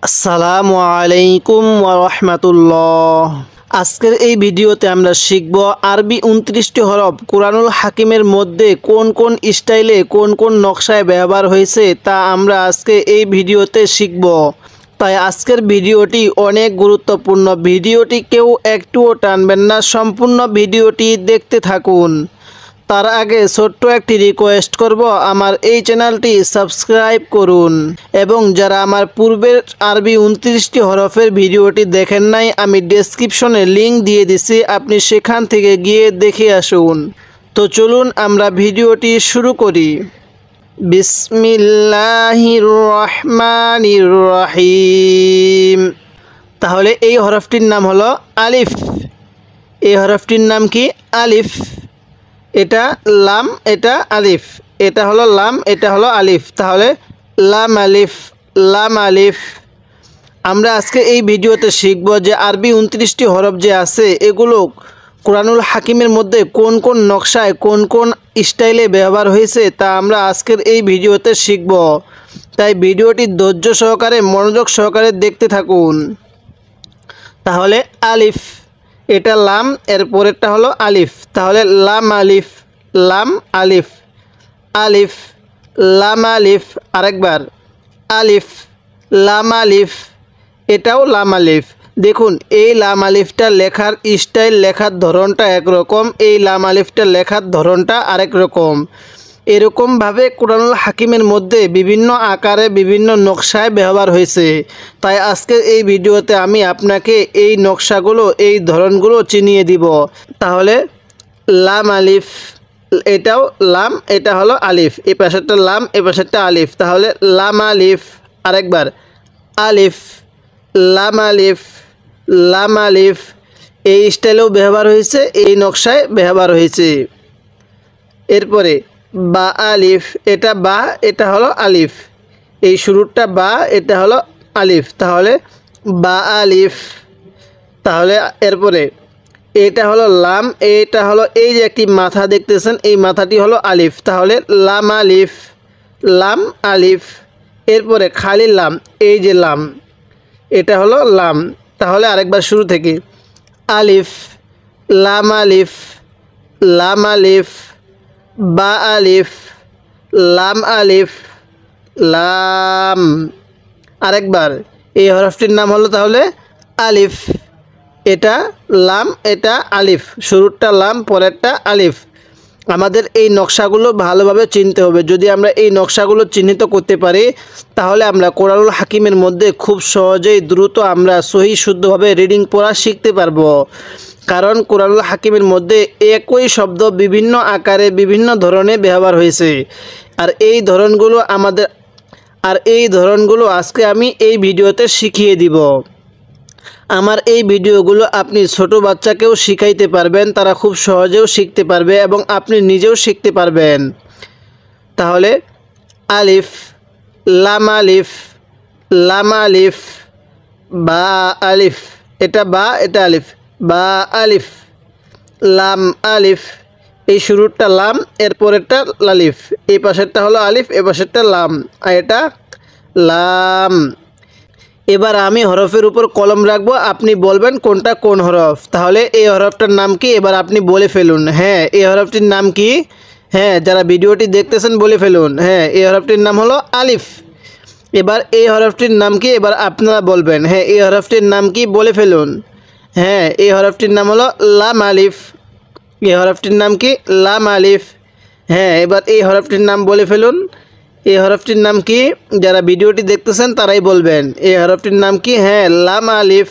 আসসালামু আলাইকুম ওয়া রাহমাতুল্লাহ। আজকের এই ভিডিওতে আমরা শিখব আরবি 29টি হরফ কুরআনুল হাকিমের মধ্যে কোন কোন স্টাইলে কোন কোন নকশায় ব্যবহার হয়েছে তা আমরা আজকে এই ভিডিওতে শিখব। তাই আজকের ভিডিওটি অনেক গুরুত্বপূর্ণ। ভিডিওটি কেউ একটুও টানবেন না, সম্পূর্ণ ভিডিওটি দেখতে থাকুন। তার আগে ছোট্ট একটি রিকোয়েস্ট করব, আমার এই চ্যানেলটি সাবস্ক্রাইব করুন এবং যারা আমার পূর্বের আরবি 29টি হরফের ভিডিওটি দেখেন নাই, আমি ডেসক্রিপশনে লিংক দিয়ে দিছি, আপনি সেখান থেকে গিয়ে দেখে আসুন। তো চলুন আমরা ভিডিওটি শুরু করি। বিসমিল্লাহির রহমানির রহিম। তাহলে এই হরফটির নাম হলো আলিফ। এই হরফটির নাম কি? আলিফ। এটা লাম, এটা আলিফ। এটা হলো লাম, এটা হলো আলিফ। তাহলে লাম আলিফ, লাম আলিফ। আমরা আজকে এই ভিডিওতে শিখব যে আরবি 29টি হরফ যে আছে এগুলো কুরআনুল হাকিমের মধ্যে কোন কোন নকশায় কোন কোন স্টাইলে ব্যবহার হয়েছে তা আমরা আজকের এই ভিডিওতে শিখব। তাই ভিডিওটি ধৈর্য সহকারে মনোযোগ সহকারে দেখতে থাকুন। তাহলে আলিফ, এটা লাম, এর পরেরটা হলো আলিফ। তাহলে লাম আলিফ, লাম আলিফ, আলিফ লাম আলিফ। আরেকবার আলিফ লাম আলিফ, এটাও লাম আলিফ। দেখুন এই লাম আলিফটা লেখার স্টাইল, লেখার ধরনটা একরকম, এই লাম আলিফটা লেখার ধরনটা আরেক রকম। এরকমভাবে কুরআনুল হাকিমের মধ্যে বিভিন্ন আকারে বিভিন্ন নকশায় ব্যবহার হয়েছে। তাই আজকের এই ভিডিওতে আমি আপনাকে এই নকশাগুলো, এই ধরনগুলো চিনিয়ে দিব। তাহলে লাম আলিফ, এটাও লাম, এটা হলো আলিফ। এই পাশেরটা লাম, এই পাশেরটা আলিফ। তাহলে লাম আলিফ। আরেকবার আলিফ লাম আলিফ, লাম আলিফ। এই স্টাইলেও ব্যবহার হয়েছে, এই নকশায় ব্যবহার হয়েছে। এরপরে বা আলিফ, এটা বা, এটা হলো আলিফ। এই শুরুটা বা, এটা হলো আলিফ। তাহলে বা আলিফ। তাহলে এরপরে এটা হলো লাম, এটা হলো এই যে একটি মাথা দেখতেছেন, এই মাথাটি হলো আলিফ। তাহলে লাম আলিফ, লাম আলিফ। এরপরে খালি লাম, এই যে লাম, এটা হলো লাম। তাহলে আরেকবার শুরু থেকে আলিফ লাম আলিফ, লাম আলিফ, বা আলিফ, লাম আলিফ, লাম। আরেকবার এই হরফটির নাম হলো তাহলে আলিফ। এটা লাম, এটা আলিফ। শুরুরটা লাম, পরেরটা আলিফ। আমাদের এই নকশাগুলো ভালোভাবে চিনতে হবে। যদি আমরা এই নকশাগুলো চিহ্নিত করতে পারি তাহলে আমরা কুরআনুল হাকিমের মধ্যে খুব সহজেই দ্রুত আমরা সহি শুদ্ধভাবে রিডিং পড়া শিখতে পারবো। কারণ কুরআনুল হাকিমের মধ্যে একই শব্দ বিভিন্ন আকারে বিভিন্ন ধরনে ব্যবহার হয়েছে। আর এই ধরনগুলো আজকে আমি এই ভিডিওতে শিখিয়ে দিব। আমার এই ভিডিওগুলো আপনি ছোট বাচ্চাকেও শিখাইতে পারবেন, তারা খুব সহজেও শিখতে পারবে এবং আপনি নিজেও শিখতে পারবেন। তাহলে আলিফ লাম আলিফ, লাম আলিফ, বা আলিফ, এটা বা, এটা আলিফ, বা আলিফ, লাম আলিফ। এই শুরুরটা লাম, এর পরেরটা আলিফ। এই পাশেরটা হলো আলিফ, এই পাশেরটা লাম, আর এটা লাম। এবার আমি হরফের উপর কলম রাখবো, আপনি বলবেন কোনটা কোন হরফ। তাহলে এই হরফটার নাম কি এবার আপনি বলে ফেলুন। হ্যাঁ, এই হরফটির নাম কি? হ্যাঁ, যারা ভিডিওটি দেখতেছেন বলে ফেলুন। হ্যাঁ, এই হরফটির নাম হলো আলিফ। এবার এই হরফটির নাম কি এবার আপনারা বলবেন। হ্যাঁ, এই হরফটির নাম কি বলে ফেলুন। হ্যাঁ, এই হরফটির নাম হলো লাম আলিফ। এই হরফটির নাম কি? লাম আলিফ। হ্যাঁ, এবার এই হরফটির নাম বলে ফেলুন। এই হরফটির নাম কি? যারা ভিডিওটি দেখতেছেন তারাই বলবেন এই হরফটির নাম কি। হ্যাঁ, লাম আলিফ।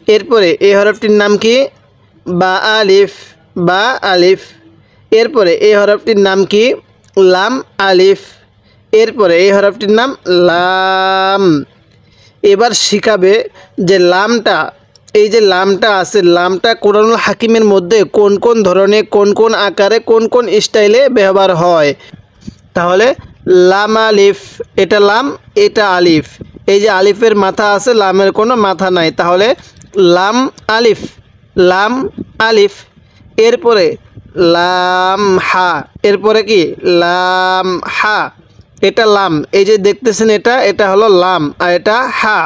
এরপরে এই হরফটির নাম কি? বা আলিফ, বা আলিফ। এরপরে এই হরফটির নাম কি? লাম আলিফ। এরপরে এই হরফটির নাম লাম। এবার শিখাবে যে লামটা, এই যে লামটা আছে, লামটা কুরআনুল হাকিমের মধ্যে কোন কোন ধরনের, কোন কোন আকারে, কোন কোন স্টাইলে ব্যবহার হয়। তাহলে লাম আলিফ, এটা লাম, এটা আলিফ। এই যে আলিফের মাথা আছে, লামের কোনো মাথা নাই। তাহলে লাম আলিফ, লাম আলিফ। এরপরে লাম হা, এরপরে কি? লাম হা। এটা লাম, এই যে দেখতেছেন এটা হলো লাম, আর এটা হা।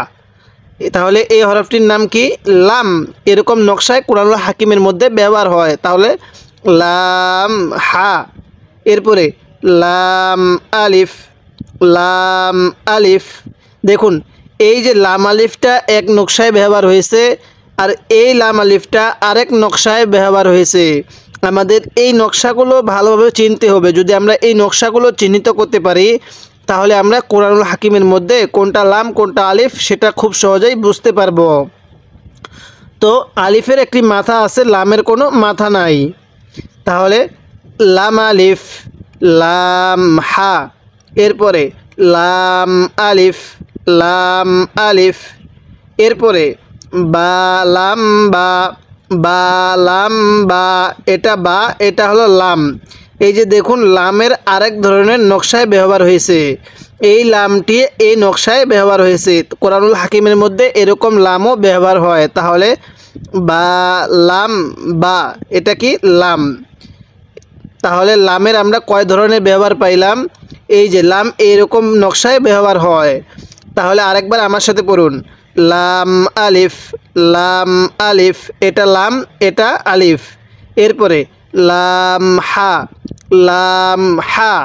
তাহলে এই হরফটির নাম কি? লাম। এরকম নকশায় কুরআনুল হাকিমের মধ্যে ব্যবহার হয়। তাহলে লাম হা। এরপরে লাম আলিফ, লাম আলিফ। দেখুন এই যে লাম আলিফটা এক নকশায় ব্যবহার হয়েছে, আর এই লাম আলিফটা আরেক নকশায় ব্যবহার হয়েছে। আমাদের এই নকশাগুলো ভালোভাবে চিনতে হবে। যদি আমরা এই নকশাগুলো চিহ্নিত করতে পারি, তাহলে আমরা কুরআনুল হাকিমের মধ্যে কোনটা লাম কোনটা আলিফ সেটা খুব সহজেই বুঝতে পারবো। তো আলিফের একটি মাথা আছে, লামের কোনো মাথা নাই। তাহলে লাম আলিফ, লাম হা। এরপরে লাম আলিফ, লাম আলিফ। এরপরে বা লাম বা, বা লাম বা। এটা বা, এটা হলো লাম। এই যে দেখুন লামের আরেক ধরনের নকশায় ব্যবহার হয়েছে। এই লামটি এই নকশায় ব্যবহার হয়েছে। কুরআনুল হাকিমের মধ্যে এরকম লামও ব্যবহার হয়। তাহলে বা লাম বা, এটা কি? লাম। তাহলে লামের আমরা কয় ধরনের ব্যবহার পাইলাম? এই যে লাম এইরকম নকশায় ব্যবহার হয়। তাহলে আরেকবার আমার সাথে পড়ুন, লাম আলিফ, লাম আলিফ। এটা লাম, এটা আলিফ। এরপরে লাম হা, লাম হা।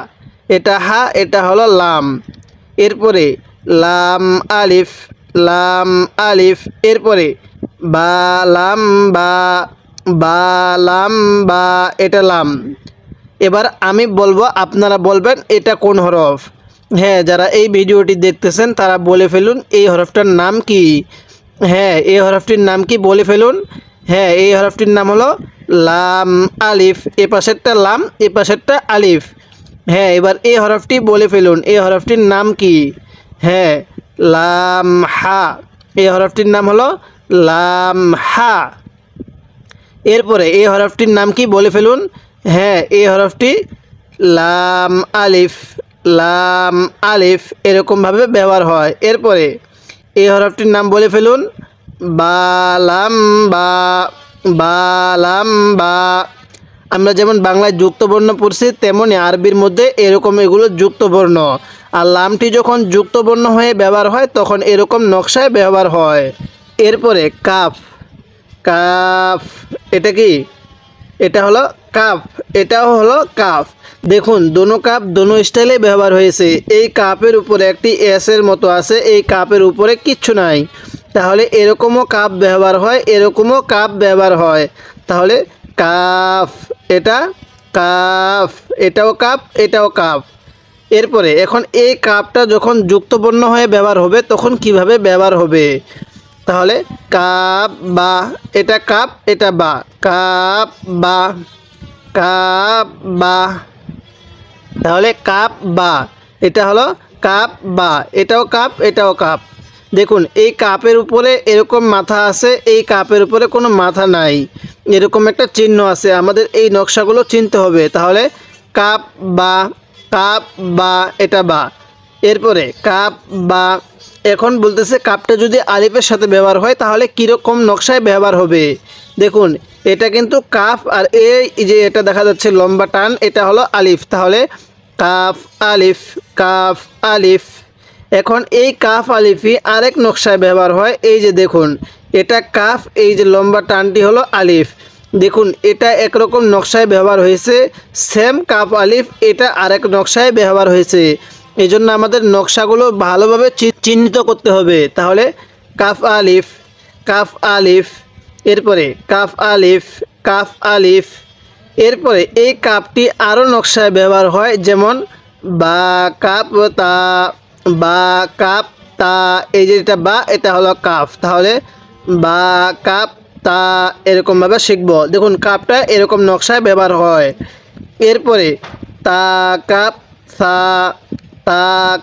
এটা হা, এটা হলো লাম। এরপরে লাম আলিফ, লাম আলিফ। এরপরে বা লাম বা, বা লাম বা। এটা লাম। এবার আমি বলবো, আপনারা বলবেন এটা কোন হরফ। হ্যাঁ, যারা এই ভিডিওটি দেখতেছেন তারা বলে ফেলুন এই হরফটার নাম কি। হ্যাঁ, এই হরফটির নাম কি বলে ফেলুন। হ্যাঁ, এই হরফটির নাম হলো লাম আলিফ। এ পাশেরটা লাম, এ পাশেরটা আলিফ। হ্যাঁ, এবার এই হরফটি বলে ফেলুন, এই হরফটির নাম কি। হ্যাঁ, লাম হা। এই হরফটির নাম হলো লাম হা। এরপরে এই হরফটির নাম কি বলে ফেলুন। হ্যাঁ, এই হরফটি লাম আলিফ, লাম আলিফ। এরকমভাবে ব্যবহার হয়। এরপরে এই হরফটির নাম বলে ফেলুন, বা লাম বা, বা লাম বা। আমরা যেমন বাংলায় যুক্তবর্ণ পড়ছি, তেমনি আরবির মধ্যে এরকম এগুলো যুক্তবর্ণ। আর লামটি যখন যুক্তবর্ণ হয়ে ব্যবহার হয় তখন এরকম নকশায় ব্যবহার হয়। এরপরে কাফ, কাফ। এটা কি? এটা হলো কাফ, এটাও হলো কাফ। দেখুন দোনো কাপ দোনো স্টাইলে ব্যবহার হয়েছে। এই কাপের উপরে একটি এসের মতো আছে, এই কাপের উপরে কিচ্ছু নাই। তাহলে এরকমও কাপ ব্যবহার হয়, এরকমও কাপ ব্যবহার হয়। তাহলে কাফ, এটা কাফ, এটাও কাপ, এটাও কাপ। এরপরে এখন এই কাপটা যখন যুক্তবর্ণ হয়ে ব্যবহার হবে তখন কিভাবে ব্যবহার হবে? তাহলে কাপ বা, এটা কাপ, এটা বা, কাপ বা, কাপ বা। তাহলে কাপ বা, এটা হলো কাপ বা। এটাও কাপ, এটাও কাপ। দেখুন এই কাপের উপরে এরকম মাথা আছে, এই কাপের উপরে কোনো মাথা নাই। এরকম একটা চিহ্ন আছে, আমাদের এই নকশাগুলো চিনতে হবে। তাহলে কাপ বা, কাপ বা, এটা বা। এরপরে কাপ বা। এখন বলতেছে কাপটা যদি আলিফের সাথে ব্যবহার হয় তাহলে কীরকম নকশায় ব্যবহার হবে। দেখুন এটা কিন্তু কাফ, আর এই যে এটা দেখা যাচ্ছে লম্বা টান, এটা হলো আলিফ। তাহলে কাফ আলিফ, কাফ আলিফ। এখন এই কাফ আলিফই আরেক নকশায় ব্যবহার হয়। এই যে দেখুন এটা কাফ, এই যে লম্বা টানটি হলো আলিফ। দেখুন এটা একরকম নকশায় ব্যবহার হয়েছে, সেম কাফ আলিফ এটা আরেক নকশায় ব্যবহার হয়েছে। এই জন্য আমাদের নকশাগুলো ভালোভাবে চিহ্নিত করতে হবে। তাহলে কাফ আলিফ, কাফ আলিফ। এরপরে কাফ আলিফ, কাফ আলিফ। এরপরে এই কাপটি আরও নকশায় ব্যবহার হয়, যেমন বা কাপ তা, বা কাপ তা। এই যে এটা বা, এটা হলো কাফ। তাহলে বা কাপ তা এরকমভাবে শিখব। দেখুন কাপটা এরকম নকশায় ব্যবহার হয়। এরপরে তা কাপ সা, তা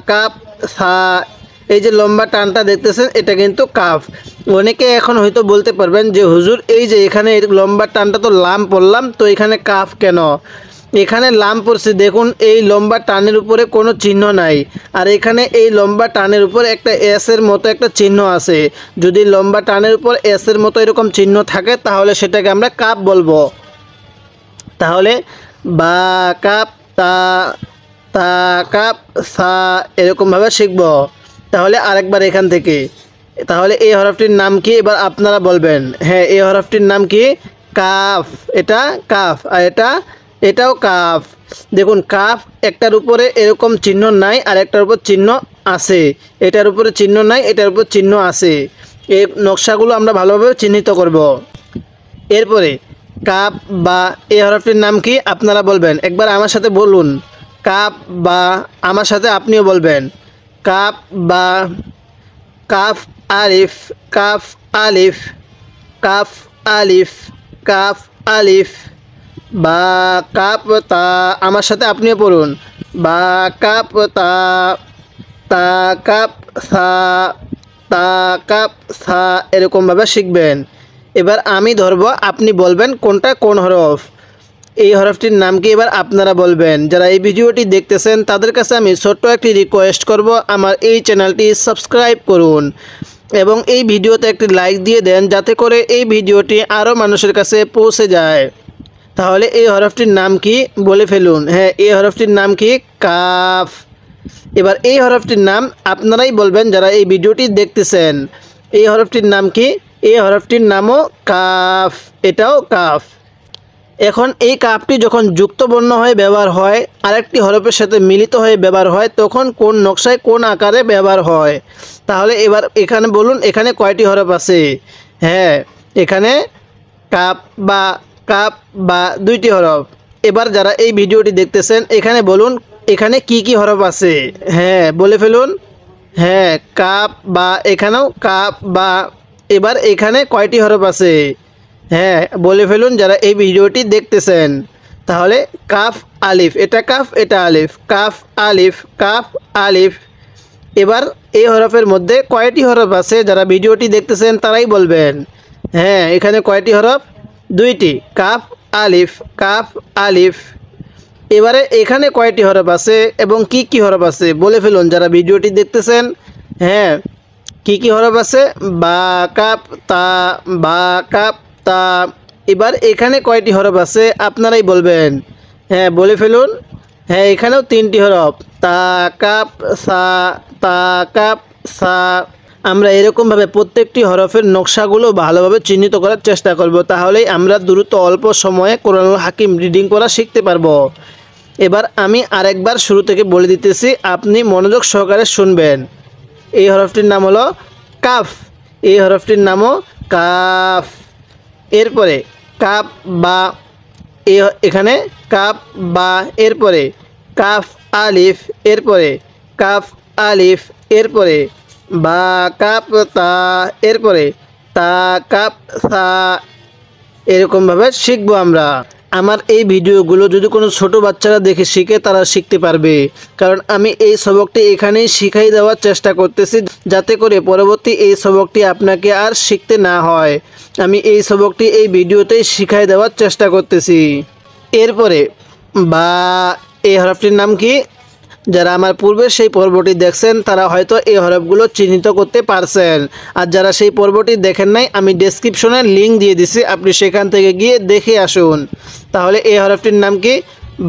কাপ সা। এই যে লম্বা টানটা দেখতেছেন এটা কিন্তু কাফ। অনেকে এখন হয়তো বলতে পারবেন যে হুজুর এই যে এখানে লম্বা টানটা তো লাম পড়লাম, তো এখানে কাফ কেন? এখানে লাম পড়ছে, দেখুন এই লম্বা টানের উপরে কোনো চিহ্ন নাই, আর এখানে এই লম্বা টানের উপর একটা এসের মতো একটা চিহ্ন আছে। যদি লম্বা টানের উপর এসের মতো এরকম চিহ্ন থাকে তাহলে সেটাকে আমরা কাপ বলবো। তাহলে বা কাপ তা, তা কাপ সা এরকমভাবে শিখব। তাহলে আরেকবার এখান থেকে, তাহলে এই হরফটির নাম কি এবার আপনারা বলবেন। হ্যাঁ, এই হরফটির নাম কি? কাফ। এটা কাফ, আর এটাও কাফ। দেখুন, কাফ একটার উপরে এরকম চিহ্ন নাই, আর একটার উপর চিহ্ন আছে। এটার উপরে চিহ্ন নাই, এটার উপর চিহ্ন আছে। এই নকশাগুলো আমরা ভালোভাবে চিহ্নিত করব। এরপরে কাপ বা এই হরফটির নাম কি আপনারা বলবেন। একবার আমার সাথে বলুন, কাপ বা। আমার সাথে আপনিও বলবেন, কাপ বা। কাফ আলিফ, কাফ আলিফ, কাফ আলিফ, কাফ আলিফ। বা কাপ তা। আমার সাথে আপনিও পড়ুন, বা কাপ তা, তা কাপ সা, তা কাপ সা এরকমভাবে শিখবেন। এবার আমি ধরব, আপনি বলবেন কোনটা কোন হরফ। এই হরফটির নাম কি এবার আপনারা বলবেন। যারা এই ভিডিওটি দেখতেছেন তাদের কাছে আমি ছোট্ট একটি রিকোয়েস্ট করব, আমার এই চ্যানেলটি সাবস্ক্রাইব করুন এবং এই ভিডিওতে একটি লাইক দিয়ে দেন, যাতে করে এই ভিডিওটি আরও মানুষের কাছে পৌঁছে যায়। তাহলে এই হরফটির নাম কি বলে ফেলুন। হ্যাঁ, এই হরফটির নাম কি? কাফ। এবার এই হরফটির নাম আপনারাই বলবেন যারা এই ভিডিওটি দেখতেছেন। এই হরফটির নাম কি? এই হরফটির নামও কাফ, এটাও কাফ। এখন এই কাফটি যখন যুক্ত বর্ণ হয়ে ব্যবহার হয়, আরেকটি হরফের সাথে মিলিত হয়ে ব্যবহার হয়, তখন কোন নকশায় কোন আকারে ব্যবহার হয়। তাহলে এবার এখানে বলুন, এখানে কয়টি হরফ আছে? হ্যাঁ, এখানে কাপ বা দুইটি হরফ। এবার যারা এই ভিডিওটি দেখতেছেন এখানে বলুন, এখানে কি কি হরফ আছে? হ্যাঁ, বলে ফেলুন। হ্যাঁ, কাপ বা, এখানেও কাপ বা। এবার এখানে কয়টি হরফ আছে? হ্যাঁ, বলে ফেলুন যারা এই ভিডিওটি দেখতেছেন। তাহলে কাফ আলিফ, এটা কাফ, এটা আলিফ, কাফ আলিফ, কাফ আলিফ। এবার এই হরফের মধ্যে কয়টি হরফ আছে? যারা ভিডিওটি দেখতেছেন তারাই বলবেন। হ্যাঁ, এখানে কয়টি হরফ? দুইটি, কাফ আলিফ, কাফ আলিফ। এবারে এখানে কয়টি হরফ আছে এবং কি কি হরফ আছে বলে ফেলুন যারা ভিডিওটি দেখতেছেন। হ্যাঁ, কি কি হরফ আছে? বা কাপ তা, বা কাপ তা। এবার এখানে কয়টি হরফ আছে আপনারাই বলবেন। হ্যাঁ, বলে ফেলুন। হ্যাঁ, এখানেও তিনটি হরফ, তা কাপ সা, তা কাপ সা। আমরা এরকমভাবে প্রত্যেকটি হরফের নকশাগুলো ভালোভাবে চিহ্নিত করার চেষ্টা করব, তাহলেই আমরা দ্রুত অল্প সময়ে কোরআনুল হাকিম রিডিং করা শিখতে পারবো। এবার আমি আরেকবার শুরু থেকে বলে দিতেছি, আপনি মনোযোগ সহকারে শুনবেন। এই হরফটির নাম হলো কাফ, এই হরফটির নামও কাফ। এরপরে কাপ বা, এখানে কাপ বা, এরপরে কাফ আলিফ, এরপরে কাফ আলিফ, এরপরে বা কাপ তা, এরপরে তা কাপ সা। এরকমভাবে শিখবো আমরা। আমার এই ভিডিওগুলো যদি কোনো ছোট বাচ্চারা দেখে শিখে, তারা শিখতে পারবে। কারণ আমি এই সবকটি এখানেই শিখাই দেওয়ার চেষ্টা করতেছি, যাতে করে পরবর্তী এই সবকটি আপনাকে আর শিখতে না হয়। আমি এই সবকটি এই ভিডিওতেই শিখাই দেওয়ার চেষ্টা করতেছি। এরপরে বা, এই হরফটির নাম কি? যারা আমার পূর্বে সেই পর্বটি দেখছেন তারা হয়তো এই হরফগুলো চিহ্নিত করতে পারছেন, আর যারা সেই পর্বটি দেখেন নাই, আমি ডেসক্রিপশনে লিঙ্ক দিয়ে দিছি, আপনি সেখান থেকে গিয়ে দেখে আসুন। তাহলে এই হরফটির নাম কি?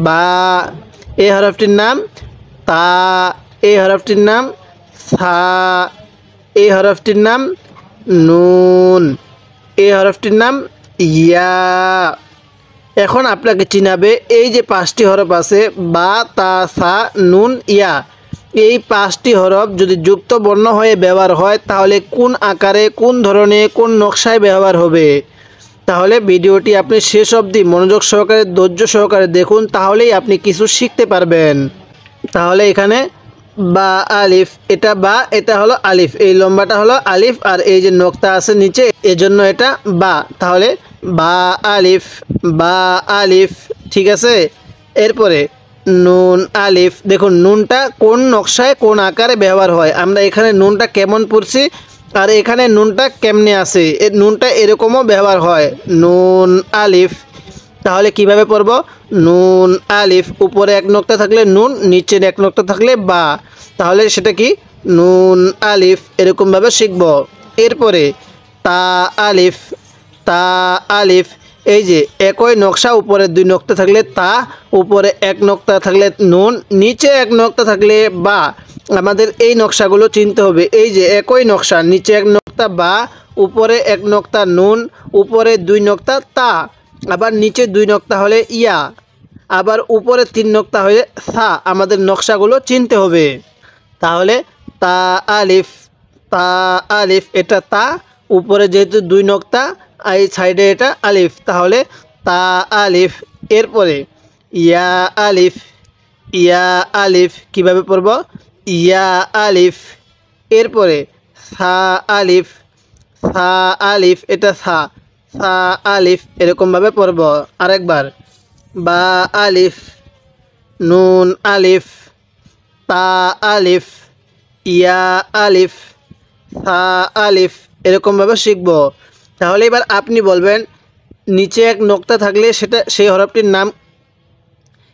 বা। এই হরফটির নাম তা, এই হরফটির নাম সা, এই হরফটির নাম নুন, এই হরফটির নাম ইয়া। এখন আপনাকে চিনাবে এই যে পাঁচটি হরফ আছে, বা তা সা নুন ইয়া। এই পাঁচটি হরফ যদি যুক্ত বর্ণ হয়ে ব্যবহার হয়, তাহলে কোন আকারে, কোন ধরনের, কোন নকশায় ব্যবহার হবে। তাহলে ভিডিওটি আপনি শেষ অবধি মনোযোগ সহকারে, ধৈর্য সহকারে দেখুন, তাহলেই আপনি কিছু শিখতে পারবেন। তাহলে এখানে বা আলিফ, এটা বা, এটা হলো আলিফ, এই লম্বাটা হলো আলিফ, আর এই যে নোক্তা আছে নিচে, এজন্য এটা বা। তাহলে বা আলিফ, বা আলিফ, ঠিক আছে। এরপরে নুন আলিফ। দেখুন নুনটা কোন নকশায় কোন আকারে ব্যবহার হয়। আমরা এখানে নুনটা কেমন পড়ছি, আর এখানে নুনটা কেমনে আছে। নুনটা এরকমও ব্যবহার হয়, নুন আলিফ। তাহলে কিভাবে পড়ব? নুন আলিফ, উপরে এক নোক্তা থাকলে নুন, নিচের এক নোক্তা থাকলে বা। তাহলে সেটা কি? নুন আলিফ, এরকমভাবে শিখব। এরপরে তা আলিফ, তা আলিফ। এই যে একই নকশা, উপরে 2 নক্তা থাকলে তা, উপরে 1 নক্তা থাকলে নুন, নিচে 1 নক্তা থাকলে বা। আমাদের এই নকশাগুলো চিনতে হবে। এই যে একই নকশা, নিচে 1 নক্তা বা, উপরে 1 নক্তা নুন, উপরে 2 নক্তা তা, আবার নিচে 2 নক্তা হলে ইয়া, আবার উপরে 3 নক্তা হলে সা। আমাদের নকশাগুলো চিনতে হবে। তাহলে তা আলিফ, তা আলিফ, এটা তা, উপরে যেহেতু 2 নক্তা, এই সাইডে এটা আলিফ, তাহলে তা আলিফ। এরপরে ইয়া আলিফ, ইয়া আলিফ কিভাবে পড়ব? ইয়া আলিফ। এরপরে সা আলিফ, সা আলিফ, এটা সা, সা আলিফ, এরকমভাবে পড়ব। আরেকবার বা আলিফ, নুন আলিফ, তা আলিফ, ইয়া আলিফ, সা আলিফ, এরকমভাবে শিখব। তাহলে এবার আপনি বলবেন নিচে 1 নক্তা থাকলে সেটা সেই হরফটির নাম।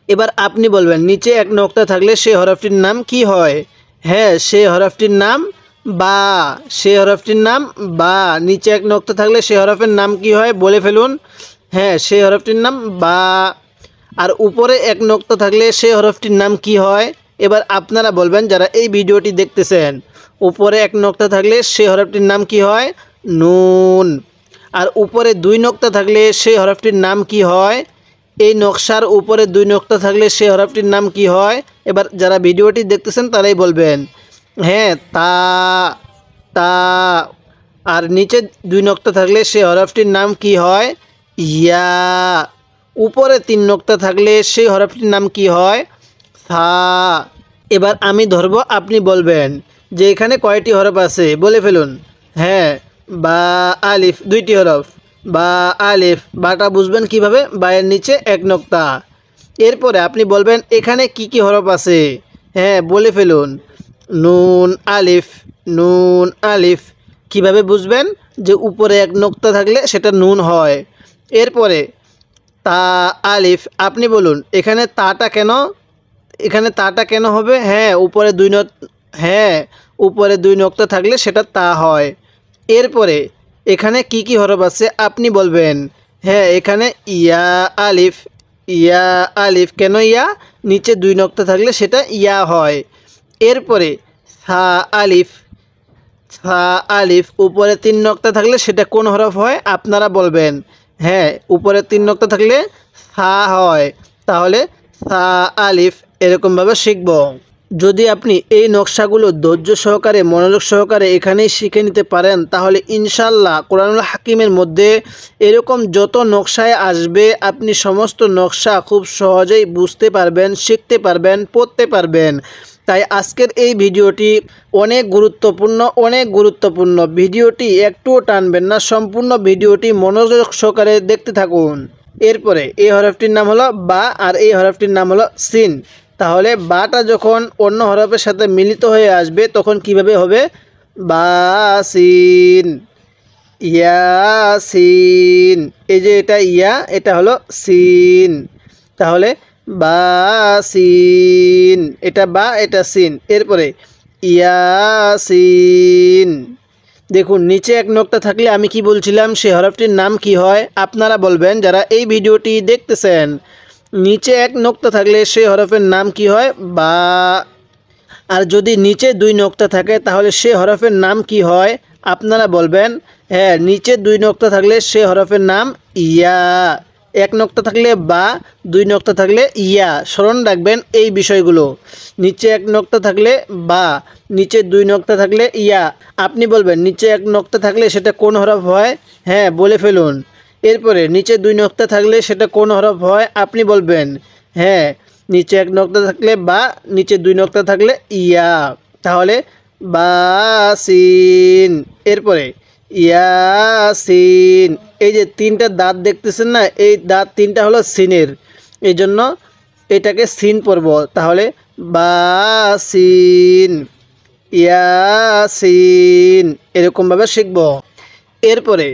এবার আপনি বলবেন নিচে 1 নক্তা থাকলে সেই হরফটির নাম কি হয়? হ্যাঁ, সেই হরফটির নাম বা। সেই হরফটির নাম বা। নিচে 1 নক্তা থাকলে সেই হরফের নাম কি হয় বলে ফেলুন। হ্যাঁ, সেই হরফটির নাম বা। আর উপরে 1 নক্তা থাকলে সেই হরফটির নাম কি হয়? এবার আপনারা বলবেন যারা এই ভিডিওটি দেখতেছেন। উপরে 1 নক্তা থাকলে সেই হরফটির নাম কি হয়? নুন। আর উপরে 2 নক্তা থাকলে সেই হরফটির নাম কি হয়? এই নকশার উপরে 2 নক্তা থাকলে সেই হরফটির নাম কি হয়? এবার যারা ভিডিওটি দেখতেছেন তারাই বলবেন। হ্যাঁ, তা, তা। আর নিচে 2 নক্তা থাকলে সেই হরফটির নাম কি হয়? ইয়া। উপরে 3 নক্তা থাকলে সেই হরফটির নাম কি হয়? সা। এবার আমি ধরব, আপনি বলবেন যে এখানে কয়টি হরফ আছে বলে ফেলুন। হ্যাঁ, বা আলিফ 2টি হরফ, বা আলিফ। বাটা বুঝবেন কিভাবে? বায়ের নিচে 1 নক্তা। এরপরে আপনি বলবেন এখানে কি কি হরফ আছে? হ্যাঁ, বলে ফেলুন। নুন আলিফ, নুন আলিফ। কিভাবে বুঝবেন যে উপরে 1 নক্তা থাকলে সেটা নুন হয়? এরপরে তা আলিফ। আপনি বলুন এখানে তাটা কেন? এখানে তাটা কেন হবে? হ্যাঁ, উপরে 2 হ্যাঁ, উপরে 2 নক্তা থাকলে সেটা তা হয়। এরপরে এখানে কি কি হরফ আছে আপনি বলবেন। হ্যাঁ, এখানে ইয়া আলিফ, ইয়া আলিফ। কেন ইয়া? নিচে 2 নক্তা থাকলে সেটা ইয়া হয়। এরপরে সা আলিফ, সা আলিফ। উপরে 3 নক্তা থাকলে সেটা কোন হরফ হয় আপনারা বলবেন। হ্যাঁ, উপরে 3 নক্তা থাকলে সা হয়। তাহলে সা আলিফ, এরকমভাবে শিখব। যদি আপনি এই নকশাগুলো ধৈর্য সহকারে, মনোযোগ সহকারে এখানেই শিখে নিতে পারেন, তাহলে ইনশাল্লাহ কোরআনুল হাকিমের মধ্যে এরকম যত নকশায় আসবে আপনি সমস্ত নকশা খুব সহজেই বুঝতে পারবেন, শিখতে পারবেন, পড়তে পারবেন। তাই আজকের এই ভিডিওটি অনেক গুরুত্বপূর্ণ, অনেক গুরুত্বপূর্ণ। ভিডিওটি একটুও টানবেন না, সম্পূর্ণ ভিডিওটি মনোযোগ সহকারে দেখতে থাকুন। এরপরে এই হরফটির নাম হলো বা, আর এই হরফটির নাম হলো সিন। তাহলে বাটা যখন অন্য হরফের সাথে মিলিত হয়ে আসবে তখন কিভাবে হবে? বাসিন, ইয়াসিন। এই যে এটা ইয়া, এটা হলো সিন। তাহলে বাসিন, এটা বা, এটা সিন। এরপরে ইয়াসিন। দেখুন নিচে 1 নক্তা থাকলে আমি কি বলছিলাম সেই হরফটির নাম কি হয় আপনারা বলবেন যারা এই ভিডিওটি দেখতেছেন। নিচে 1 নক্তা থাকলে সেই হরফের নাম কি হয়? বা। আর যদি নিচে 2 নক্তা থাকে তাহলে সেই হরফের নাম কি হয় আপনারা বলবেন। হ্যাঁ, নিচে 2 নক্তা থাকলে সেই হরফের নাম ইয়া। 1 নক্তা থাকলে বা, 2 নক্তা থাকলে ইয়া। স্মরণ রাখবেন এই বিষয়গুলো। নিচে 1 নক্তা থাকলে বা, নিচে 2 নক্তা থাকলে ইয়া। আপনি বলবেন নিচে 1 নক্তা থাকলে সেটা কোন হরফ হয়? হ্যাঁ, বলে ফেলুন। এরপরে নিচে 2 নক্তা থাকলে সেটা কোন হরফ হয় আপনি বলবেন। হ্যাঁ, নিচে 1 নক্তা থাকলে বা, নিচে 2 নক্তা থাকলে ইয়া। তাহলে বাসিন। এরপরে ইয়াসিন। এই যে 3টা দাঁত দেখতেছেন না, এই দাঁত 3টা হলো সিনের, এই জন্য এটাকে সিন পড়ব। তাহলে বাসিন, ইয়াসিন, এরকমভাবে শিখব। এরপরে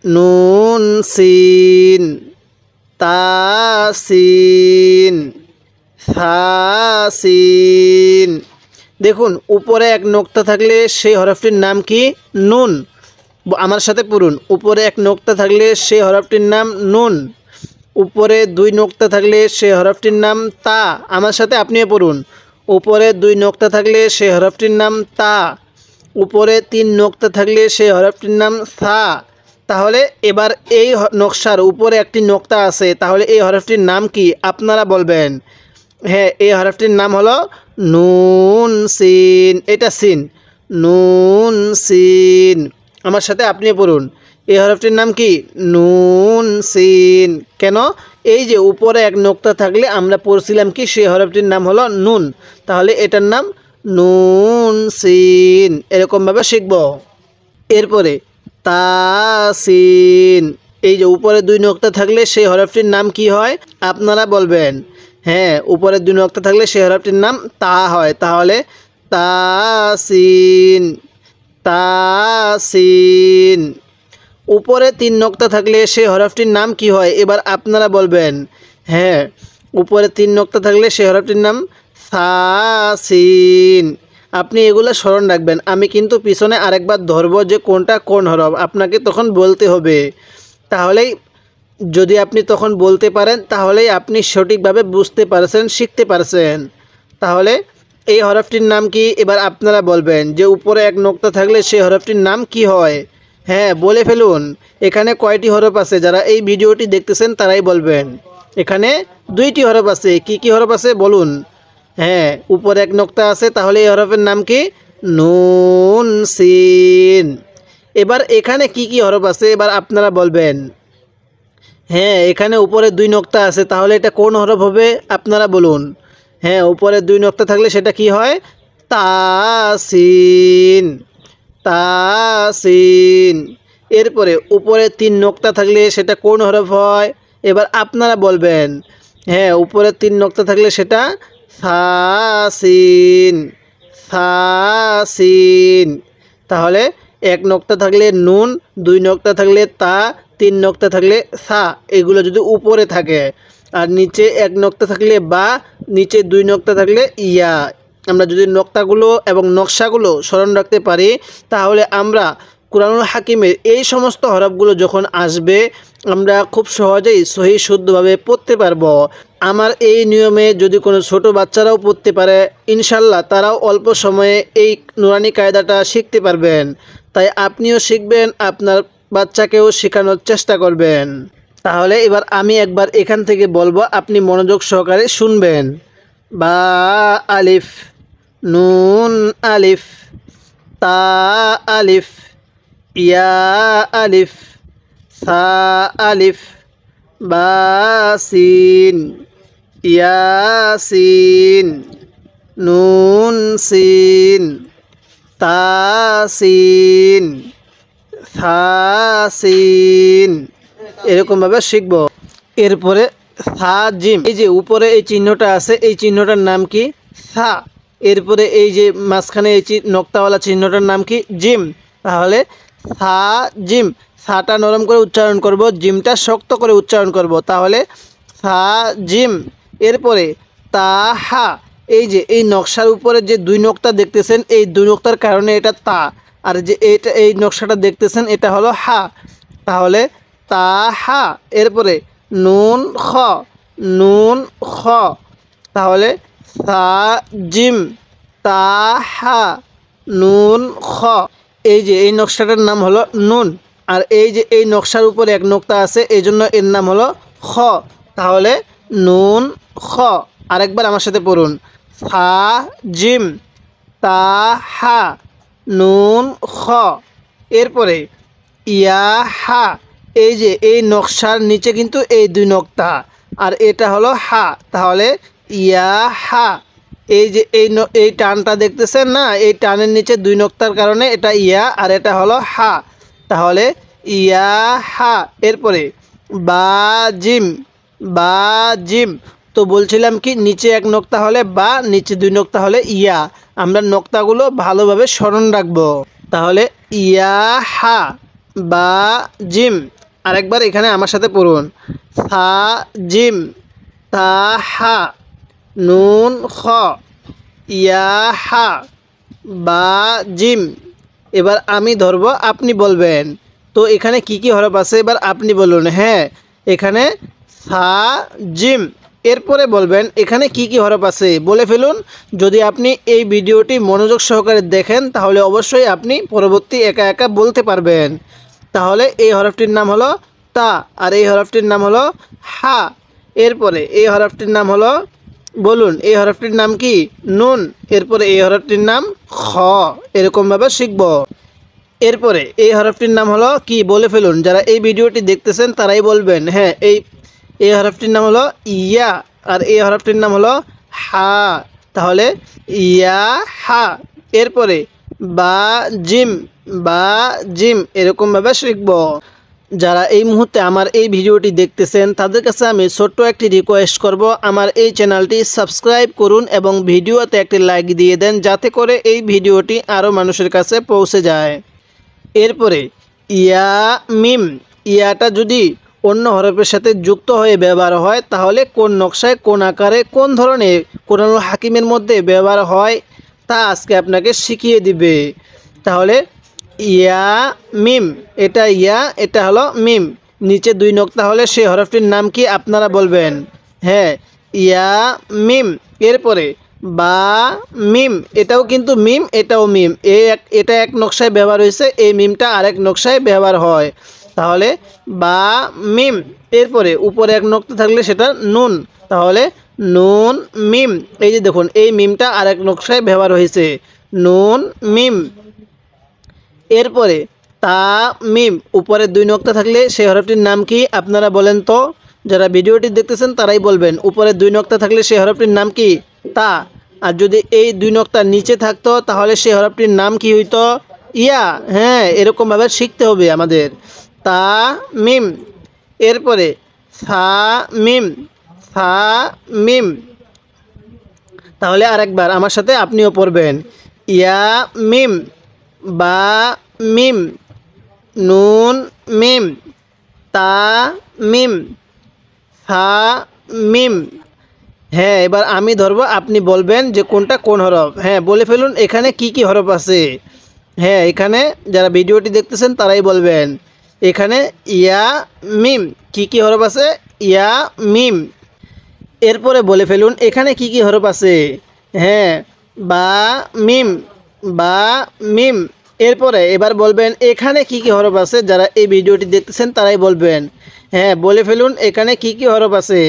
নুন সিন, তাসিন, সাসিন। দেখুন উপরে 1 নক্তা থাকলে সেই হরফটির নাম কি? নুন। আমার সাথে পড়ুন। উপরে এক নোক্তা থাকলে সেই হরফটির নাম নুন। উপরে দুই নোক্তা থাকলে সেই হরফটির নাম তা। আমার সাথে আপনিও পড়ুন। উপরে দুই নোক্তা থাকলে সেই হরফটির নাম তা। উপরে তিন নোক্তা থাকলে সেই হরফটির নাম সা। তাহলে এবার এই নকশার উপরে একটি নোক্তা আছে, তাহলে এই হরফটির নাম কি আপনারা বলবেন। হ্যাঁ, এই হরফটির নাম হলো নুন সিন। এটা সিন, নুন সিন। আমার সাথে আপনি পড়ুন। এই হরফটির নাম কি নুন সিন। কেন? এই যে উপরে এক নোক্তা থাকলে আমরা পড়ছিলাম কি সেই হরফটির নাম হলো নুন, তাহলে এটার নাম নুন সিন। এরকমভাবে শিখব। এরপরে তাসিন। এই যে উপরে দুই নোক্তা থাকলে সেই হরফটির নাম কি হয় আপনারা বলবেন। হ্যাঁ, উপরে দুই নোক্তা থাকলে সেই হরফটির নাম তা হয়, তাহলে তাসিন, তাসিন। উপরে তিন নোক্তা থাকলে সেই হরফটির নাম কি হয় এবার আপনারা বলবেন। হ্যাঁ, উপরে তিন নোক্তা থাকলে সেই হরফটির নাম সাসিন। আপনি এগুলো স্মরণ রাখবেন। আমি কিন্তু পিছনে আরেকবার ধরব যে কোনটা কোন হরফ, আপনাকে তখন বলতে হবে। তাহলেই যদি আপনি তখন বলতে পারেন তাহলেই আপনি সঠিকভাবে বুঝতে পারছেন, শিখতে পারছেন। তাহলে এই হরফটির নাম কি এবার আপনারা বলবেন যে উপরে এক নোক্তা থাকলে সেই হরফটির নাম কি হয়। হ্যাঁ, বলে ফেলুন। এখানে কয়টি হরফ আছে? যারা এই ভিডিওটি দেখতেছেন তারাই বলবেন। এখানে দুইটি হরফ আছে। কি কি হরফ আছে বলুন। হ্যাঁ, উপরে এক নোক্তা আছে, তাহলে এই হরফের নাম কি নুন সিন। এবার এখানে কি কি হরফ আছে এবার আপনারা বলবেন। হ্যাঁ, এখানে উপরে দুই নোক্তা আছে, তাহলে এটা কোন হরফ হবে আপনারা বলুন। হ্যাঁ, উপরে দুই নোক্তা থাকলে সেটা কি হয় তাসিন, তাসিন। এরপরে উপরে তিন নোক্তা থাকলে সেটা কোন হরফ হয় এবার আপনারা বলবেন। হ্যাঁ, উপরে তিন নোক্তা থাকলে সেটা সাসিন, সাসিন। তাহলে এক নোক্তা থাকলে নুন, দুই নোক্তা থাকলে তা, তিন নোক্তা থাকলে সা, এগুলো যদি উপরে থাকে। আর নিচে এক নোক্তা থাকলে বা, নিচে দুই নোক্তা থাকলে ইয়া। আমরা যদি নোক্তাগুলো এবং নকশাগুলো স্মরণ রাখতে পারি তাহলে আমরা কুরআনুল হাকিমের এই সমস্ত হরফগুলো যখন আসবে আমরা খুব সহজেই সহি শুদ্ধভাবে পড়তে পারবো। আমার এই নিয়মে যদি কোনো ছোট বাচ্চারাও পড়তে পারে ইনশাল্লাহ তারাও অল্প সময়ে এই নুরানি কায়দাটা শিখতে পারবেন। তাই আপনিও শিখবেন, আপনার বাচ্চাকেও শেখানোর চেষ্টা করবেন। তাহলে এবার আমি একবার এখান থেকে বলবো, আপনি মনোযোগ সহকারে শুনবেন। বা আলিফ, নুন আলিফ, তা আলিফ, ইয়া আলিফ, সা আলিফ, বা সিন, ইয়া সিন, নুন সিন, তা সিন, সা সিন। এরকমভাবে শিখব। এরপরে সা জিম। এই যে উপরে এই চিহ্নটা আছে এই চিহ্নটার নাম কি সা। এরপরে এই যে মাঝখানে এই নোক্তাওয়ালা চিহ্নটার নাম কি জিম। তাহলে সা জিম। সাটা নরম করে উচ্চারণ করব, জিমটা শক্ত করে উচ্চারণ করব। তাহলে সা জিম। এরপরে তা হা। এই যে এই নকশার উপরে যে দুই নোক্তা দেখতেছেন এই দুই নোক্তার কারণে এটা তা, আর যে এটা এই নকশাটা দেখতেছেন এটা হলো হা। তাহলে তা হা। এরপরে নুন খ, নুন খ। তাহলে সা জিম, তা হা, নুন খ। এই যে এই নকশাটার নাম হলো নুন, আর এই যে এই নকশার উপরে এক নোক্তা আছে এই জন্য এর নাম হলো খ। তাহলে নুন খ। আরেকবার আমার সাথে পড়ুন। সা জিম, তা হা, নুন খ। এরপরে ইয়া হা। এই যে এই নকশার নিচে কিন্তু এই দুই নোক্তা, আর এটা হলো হা। তাহলে ইয়া হা। এই যে এই টানটা দেখতেছেন না, এই টানের নিচে দুই নোক্তার কারণে এটা ইয়া আর এটা হলো হা। তাহলে ইয়া হা। এরপরে বা জিম, বা জিম। তো বলছিলাম কি নিচে এক নোক্তা হলে বা, নিচে দুই নোক্তা হলে ইয়া। আমরা নোক্তাগুলো ভালোভাবে স্মরণ রাখবো। তাহলে ইয়া হা, বা জিম। আরেকবার এখানে আমার সাথে পড়ুন। সা জিম, তা হা, নুন খ, ইয়া হা, বা জিম, এবার আমি ধরব, আপনি বলবেন। তো এখানে কি কি হরফ আছে এবার আপনি বলুন। হ্যাঁ, এখানে সা জিম। এরপরে বলবেন এখানে কি কি হরফ আছে, বলে ফেলুন। যদি আপনি এই ভিডিওটি মনোযোগ সহকারে দেখেন তাহলে অবশ্যই আপনি পরবর্তী একা একা বলতে পারবেন। তাহলে এই হরফটির নাম হলো তা, আর এই হরফটির নাম হলো হা। এরপরে এই হরফটির নাম হলো, বলুন এই হরফটির নাম কি? নুন। এরপরে এই হরফটির নাম খ। এরকমভাবে শিখব। এরপরে এই হরফটির নাম হলো কি, বলে ফেলুন। যারা এই ভিডিওটি দেখতেছেন তারাই বলবেন। হ্যাঁ, এই হরফটির নাম হলো ইয়া, আর এই হরফটির নাম হলো হা। তাহলে ইয়া হা। এরপরে বা জিম, বা জিম। এরকমভাবে শিখব। যারা এই মুহূর্তে আমার এই ভিডিওটি দেখতেছেন তাদের কাছে আমি ছোট্ট একটি রিকোয়েস্ট করব, আমার এই চ্যানেলটি সাবস্ক্রাইব করুন এবং ভিডিওতে একটি লাইক দিয়ে দেন, যাতে করে এই ভিডিওটি আরও মানুষের কাছে পৌঁছে যায়। এরপরে ইয়া মিম। ইয়াটা যদি অন্য হরফের সাথে যুক্ত হয়ে ব্যবহার হয় তাহলে কোন নকশায়, কোন আকারে, কোন ধরনের কোরআনুল হাকিমের মধ্যে ব্যবহার হয় তা আজকে আপনাকে শিখিয়ে দিবে। তাহলে ইয়া মিম, এটা ইয়া, এটা হলো মিম। নিচে 2 নক্তা হলে সেই হরফটির নাম কি আপনারা বলবেন। হ্যাঁ, ইয়া মিম। এরপরে বা মিম, এটাও কিন্তু মিম, এটাও মিম। এটা এক নকশায় ব্যবহার হয়েছে, এই মিমটা আরেক নকশায় ব্যবহার হয়। তাহলে বা মিম। এরপরে উপরে এক নক্তা থাকলে সেটা নুন। তাহলে নুন মিম। এই যে দেখুন, এই মিমটা আরেক নকশায় ব্যবহার হয়েছে, নুন মিম। এরপরে তা মিম, উপরে 2 নক্তা থাকলে সেই হরফটির নাম কি আপনারা বলেন তো। যারা ভিডিওটি দেখতেছেন তারাই বলবেন। উপরে 2 নক্তা থাকলে সেই হরফটির নাম কি? তা। আর যদি এই 2 নক্তা নিচে থাকতো তাহলে সেই হরফটির নাম কি হইতো? ইয়া। হ্যাঁ, এরকমভাবে শিখতে হবে আমাদের। তা মিম। এরপরে সা মিম, সা মিম। তাহলে আরেকবার আমার সাথে আপনিও পড়বেন। ইয়া মিম, বা মিম, নুন মিম, তা মিম, সা মিম। হ্যাঁ, এবার আমি ধরবো, আপনি বলবেন যে কোনটা কোন হরফ। হ্যাঁ, বলে ফেলুন এখানে কি কি হরফ আছে। হ্যাঁ, এখানে যারা ভিডিওটি দেখতেছেন তারাই বলবেন। এখানে ইয়া মিম, কি কি হরফ আছে? ইয়া মিম। এরপরে বলে ফেলুন এখানে কি কি হরফ আছে। হ্যাঁ, বা মিম, বা মিম। এরপরে এবার বলবেন এখানে কি কি হরফ আছে। যারা এই ভিডিওটি দেখতেছেন তারাই বলবেন। হ্যাঁ, বলে ফেলুন এখানে কি কি হরফ আছে।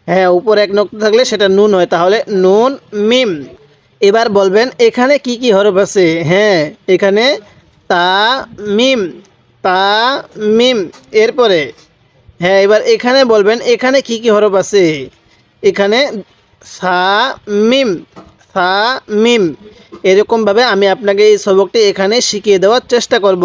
হ্যাঁ, উপরে এক নক্তা থাকলে সেটা নুন হয়, তাহলে নুন মিম। এবার বলবেন এখানে কি কি হরফ আছে। হ্যাঁ, এখানে তা মিম, তা মিম। এরপরে হ্যাঁ, এবার এখানে বলবেন এখানে কি কি হরফ আছে। এখানে সা মিম, সা মিম। এরকমভাবে আমি আপনাকে এই সবকটি এখানে শিখিয়ে দেওয়ার চেষ্টা করব।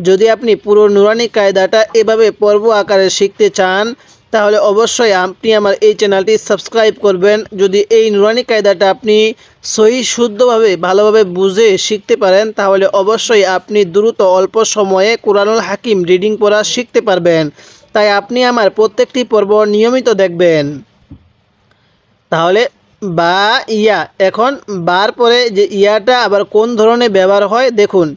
যদি আপনি পুরো নুরানি কায়দাটা এভাবে পর্ব আকারে শিখতে চান তাহলে অবশ্যই আপনি আমার এই চ্যানেলটি সাবস্ক্রাইব করবেন। যদি এই নুরানি কায়দাটা আপনি সহি শুদ্ধভাবে ভালোভাবে বুঝে শিখতে পারেন তাহলে অবশ্যই আপনি দ্রুত অল্প সময়ে কোরআনুল হাকিম রিডিং পড়া শিখতে পারবেন। তাই আপনি আমার প্রত্যেকটি পর্ব নিয়মিত দেখবেন। তাহলে বা ইয়া, এখন বার পরে যে ইয়াটা আবার কোন ধরনের ব্যবহার হয় দেখুন।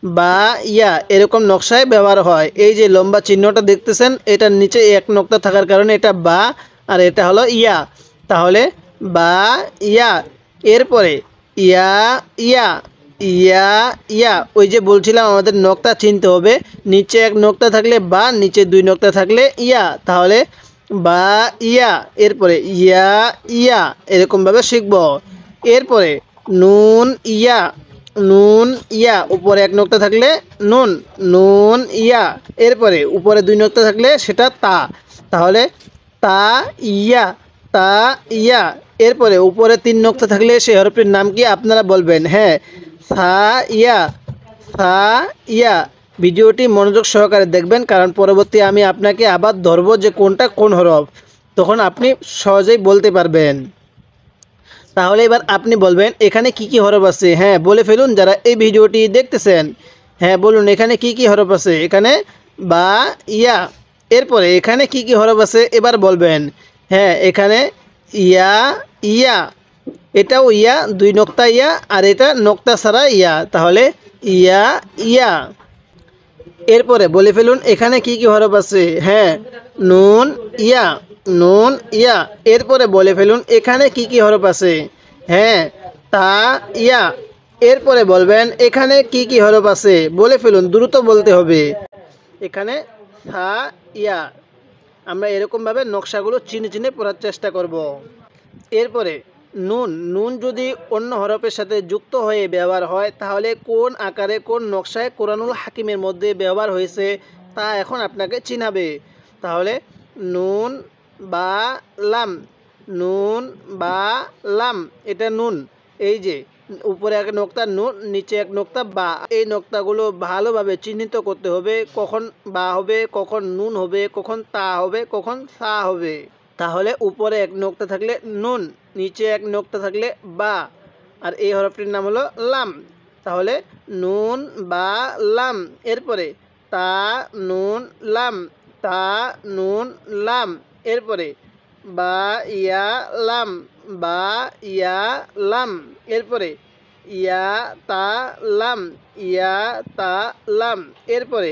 বা ইয়া এরকম নকশায় ব্যবহার হয়। এই যে লম্বা চিহ্নটা দেখতেছেন, এটার নিচে এক নক্তা থাকার কারণে এটা বা, আর এটা হলো ইয়া। তাহলে বা ইয়া। এরপরে ইয়া ইয়া, ইয়া ইয়া। ওই যে বলছিলাম আমাদের নক্তা চিনতে হবে। নিচে এক নক্তা থাকলে বা, নিচে 2 নক্তা থাকলে ইয়া। তাহলে বা ইয়া। এরপরে ইয়া ইয়া, এরকমভাবে শিখব। এরপরে নুন ইয়া, নুন ইয়া। উপরে এক নক্তা থাকলে নুন, নুন ইয়া। এরপরে উপরে 2 নক্তা থাকলে সেটা তা। তাহলে তা ইয়া, তা ইয়া। এরপরে উপরে 3 নক্তা থাকলে সেই হরফটির নাম কি আপনারা বলবেন। হ্যাঁ, সা ইয়া, সা ইয়া। ভিডিওটি মনোযোগ সহকারে দেখবেন, কারণ পরবর্তী আমি আপনাকে আবার ধরবো যে কোনটা কোন হরফ, তখন আপনি সহজেই বলতে পারবেন। তাহলে এবার আপনি বলবেন এখানে কি কি হরফ আছে। হ্যাঁ, বলে ফেলুন যারা এই ভিডিওটি দেখতেছেন। হ্যাঁ, বলুন এখানে কি কি হরফ আছে। এখানে বা ইয়া। এরপরে এখানে কি কি হরফ আছে এবার বলবেন। হ্যাঁ, এখানে ইয়া ইয়া, এটাও ইয়া, 2 নক্তা ইয়া, আর এটা নক্তা ছাড়া ইয়া। তাহলে ইয়া ইয়া। এরপরে বলে ফেলুন এখানে কি কি হরফ আছে। হ্যাঁ, নুন ইয়া, নুন ইয়া। এরপরে বলে ফেলুন এখানে কি কি হরফ আছে। হ্যাঁ, তা ইয়া। এরপরে বলবেন এখানে কি কি হরফ আছে, বলে ফেলুন, দ্রুত বলতে হবে। এখানে সা ইয়া। আমরা এরকমভাবে নকশাগুলো চিনে চিনে পড়ার চেষ্টা করব। এরপরে নুন, নুন যদি অন্য হরফের সাথে যুক্ত হয়ে ব্যবহার হয় তাহলে কোন আকারে কোন নকশায় কোরআনুল হাকিমের মধ্যে ব্যবহার হয়েছে তা এখন আপনাকে চিনাবে। তাহলে নুন বা লাম, নুন বা লাম, এটা নুন। এই যে উপরে এক নোক্তা নুন, নিচে এক নোক্তা বা, এই নোক্তাগুলো ভালোভাবে চিহ্নিত করতে হবে, কখন বা হবে, কখন নুন হবে, কখন তা হবে, কখন সা হবে। তাহলে উপরে এক নোক্তা থাকলে নুন, নিচে এক নোক্তা থাকলে বা, আর এই হরফটির নাম হলো লাম। তাহলে নুন বা লাম। এরপরে তা নুন লাম, তা নুন লাম। এরপরে বা ইয়া লাম, বা ইয়া লাম। এরপরে ইয়া তা লাম, ইয়া তা লাম। এরপরে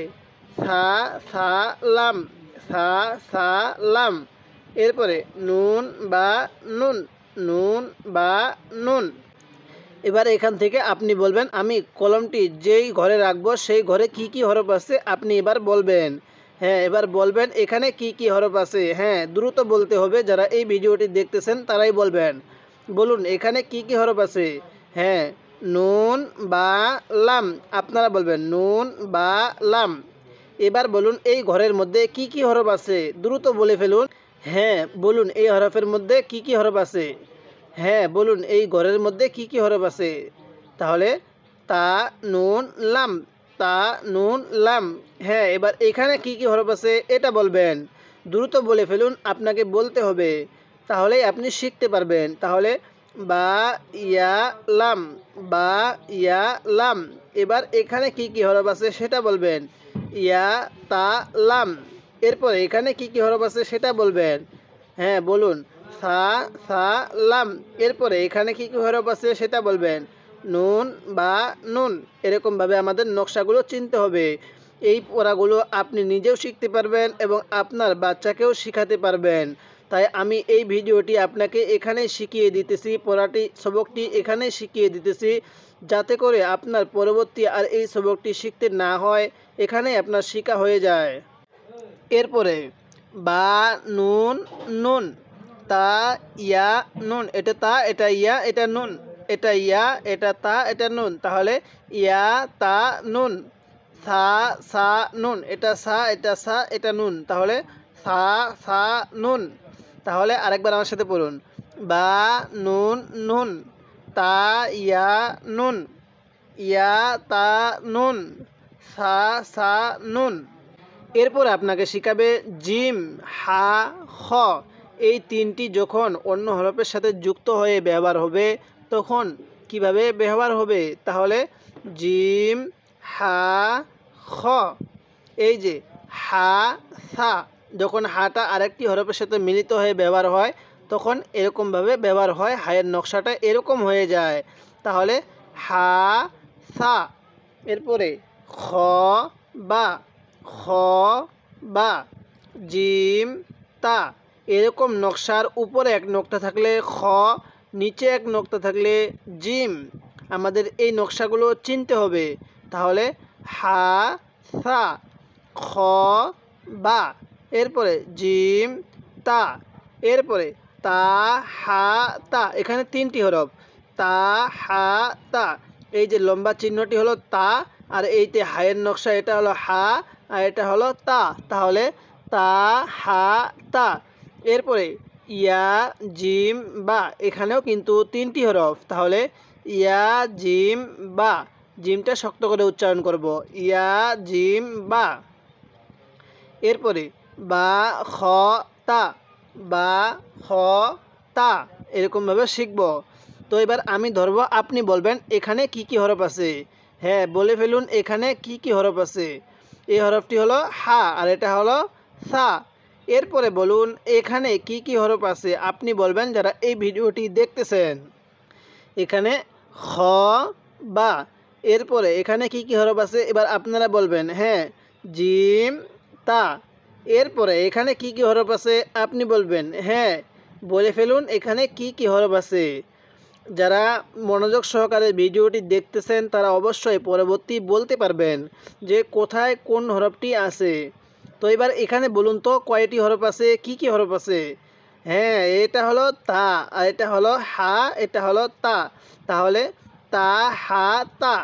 সা সা লাম, সা সা লাম। এরপরে নুন বা নুন, নুন বা নুন। এবার এখান থেকে আপনি বলবেন আমি কলমটি যেই ঘরে রাখবো সেই ঘরে কি কি হরফ আছে আপনি এবার বলবেন। হ্যাঁ, এবার বলবেন এখানে কি কি হরফ আছে। হ্যাঁ, দ্রুত বলতে হবে, যারা এই ভিডিওটি দেখতেছেন তারাই বলবেন। বলুন এখানে কি কি হরফ আছে। হ্যাঁ, নুন বা লাম, আপনারা বলবেন নুন বা লাম। এবার বলুন এই ঘরের মধ্যে কি কি হরফ আছে, দ্রুত বলে ফেলুন। হ্যাঁ, বলুন এই হরফের মধ্যে কি কি হরফ আছে। হ্যাঁ, বলুন এই ঘরের মধ্যে কি কি হরফ আছে। তাহলে তা নুন লাম, তা নুন লাম। হ্যাঁ, এবার এখানে কি কি হরফ আছে এটা বলবেন, দ্রুত বলে ফেলুন, আপনাকে বলতে হবে, তাহলেই আপনি শিখতে পারবেন। তাহলে বা ইয়া লাম, বা ইয়া লাম। এবার এখানে কি কি হরফ আছে সেটা বলবেন, ইয়া তা লাম। এরপর এখানে কি কি হরফ আছে সেটা বলবেন। হ্যাঁ, বলুন সা সা লাম। এরপরে এখানে কি কি হরফ আছে সেটা বলবেন, নুন বা নুন। এরকমভাবে আমাদের নকশাগুলো চিনতে হবে। এই পড়াগুলো আপনি নিজেও শিখতে পারবেন এবং আপনার বাচ্চাকেও শেখাতে পারবেন। তাই আমি এই ভিডিওটি আপনাকে এখানেই শিখিয়ে দিতেছি, পড়াটি সবকটি এখানেই শিখিয়ে দিতেছি, যাতে করে আপনার পরবর্তী আর এই সবকটি শিখতে না হয়, এখানেই আপনার শেখা হয়ে যায়। এরপরে বা নুন নুন, তা ইয়া নুন, এটা তা এটা ইয়া এটা নুন, এটা ইয়া এটা তা এটা নুন। তাহলে ইয়া তা নুন। সা সা নুন, এটা সা এটা সা এটা নুন। তাহলে সা সা নুন। তাহলে আরেকবার আমার সাথে পড়ুন, বা নুন নুন, তা ইয়া নুন, ইয়া তা নুন, সা সা নুন। এরপর আপনাকে শেখাবে জিম হা খ। এই তিনটি যখন অন্য হরফের সাথে যুক্ত হয়ে ব্যবহার হবে তখন কিভাবে ব্যবহার হবে। তাহলে জিম হা খ। এই যে হা সা, যখন হাটা আরেকটি হরফের সাথে মিলিত হয়ে ব্যবহার হয় তখন এরকমভাবে ব্যবহার হয়, হায়ের নকশাটা এরকম হয়ে যায়। তাহলে হা সা। এরপরে খ বা, খ বা, জিম তা। এরকম নকশার উপরে এক নোক্তা থাকলে খ, নিচে এক নোক্তা থাকলে জিম। আমাদের এই নকশাগুলো চিনতে হবে। তাহলে হা সা, খ বা, এরপরে জিম তা, এরপরে তা হা তা। এখানে তিনটি হরফ, তা হা তা। এই যে লম্বা চিহ্নটি হলো তা, আর এইতে হায়ের নকশা এটা হলো হা, আর এটা হলো তা। তাহলে তা হা তা। এরপরে ইয়া জিম বা, এখানেও কিন্তু তিনটি হরফ। তাহলে ইয়া জিম বা, জিমটা শক্ত করে উচ্চারণ করব, ইয়া জিম বা। এরপরে বা খ তা, বা খ তা। এরকমভাবে শিখব। তো এবার আমি ধরবো, আপনি বলবেন এখানে কি কি হরফ আছে। হ্যাঁ, বলে ফেলুন এখানে কি কি হরফ আছে। এই হরফটি হলো হা, আর এটা হলো সা। এরপরে বলুন এখানে কি কি হরফ আছে, আপনি বলবেন যারা এই ভিডিওটি দেখতেছেন। এখানে খ বা, এরপরে এখানে কি কি হরফ আছে এবার আপনারা বলবেন। হ্যাঁ, জিম তা। এরপরে এখানে কি কি হরফ আছে আপনি বলবেন। হ্যাঁ, বলে ফেলুন এখানে কি কি হরফ আছে। যারা মনোযোগ সহকারে ভিডিওটি দেখতেছেন তারা অবশ্যই পরবর্তী বলতে পারবেন যে কোথায় কোন হরফটি আছে। তো এবার এখানে বলুন তো কয়টি হরফ আছে, কি কি হরফ আছে। হ্যাঁ, এটা হলো তা, আর এটা হলো হা, এটা হলো তা। তাহলে তা হা তা,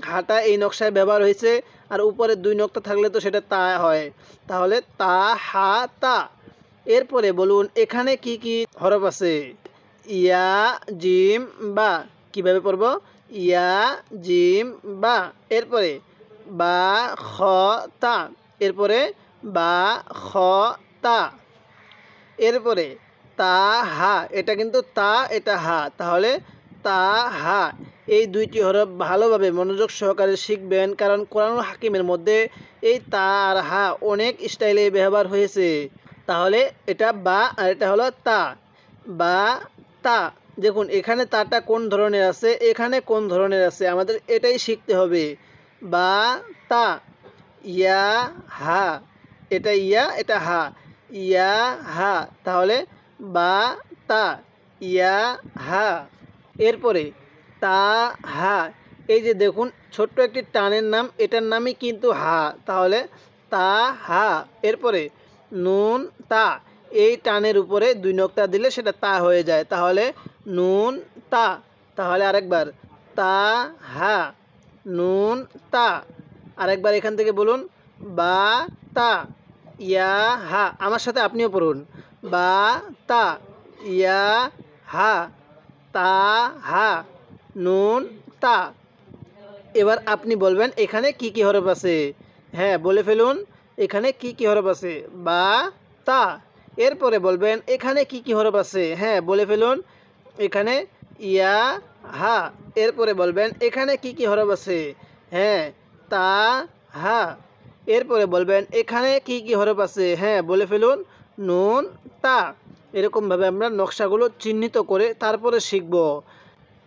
হাটা এই নকশায় ব্যবহার হয়েছে, আর উপরে 2 নক্তা থাকলে তো সেটা তা হয়। তাহলে তা হা তা। এরপরে বলুন এখানে কি কি হরফ আছে। ইয়া জিম বা, কিভাবে পড়ব, ইয়া জিম বা। এরপরে বা খ তা, এরপরে বা খ তা। এরপরে তা হা, এটা কিন্তু তা, এটা হা, তাহলে তা হা। এই 2টি হরফ ভালোভাবে মনোযোগ সহকারে শিখবেন, কারণ কোরআনুল হাকিমের মধ্যে এই তা আর হা অনেক স্টাইলে ব্যবহার হয়েছে। তাহলে এটা বা আর এটা হলো তা, বা তা। দেখুন এখানে তাটা কোন ধরনের আছে, এখানে কোন ধরনের আছে, আমাদের এটাই শিখতে হবে। বা তা, ইয়া হা, এটা ইয়া, এটা হা, ইয়া হা। তাহলে বা তা, ইয়া হা। এরপরে তা হা, এই যে দেখুন ছোট্ট একটি টানের নাম, এটার নামই কিন্তু হা, তাহলে তা হা। এরপরে নুন তা, এই টানের উপরে 2 নক্তা দিলে সেটা তা হয়ে যায়, তাহলে নুন তা। তাহলে আরেকবার তা হা, নুন তা। আরেকবার এখান থেকে বলুন বা তা, ইয়া হা। আমার সাথে আপনিও পড়ুন, বা তা, ইয়া হা, তা হা, নুন তা। এবার আপনি বলবেন এখানে কি কি হরফ আছে। হ্যাঁ, বলে ফেলুন এখানে কি কি হরফ আছে। বা তা। এরপরে বলবেন এখানে কি কি হরফ আছে। হ্যাঁ, বলে ফেলুন এখানে ইয়া হা। এরপরে বলবেন এখানে কি কি হরফ আছে। হ্যাঁ, তা হা। এরপরে বলবেন এখানে কি কি হরফ আছে। হ্যাঁ, বলে ফেলুন নুন তা। এরকমভাবে আমরা নকশাগুলো চিহ্নিত করে তারপরে শিখব।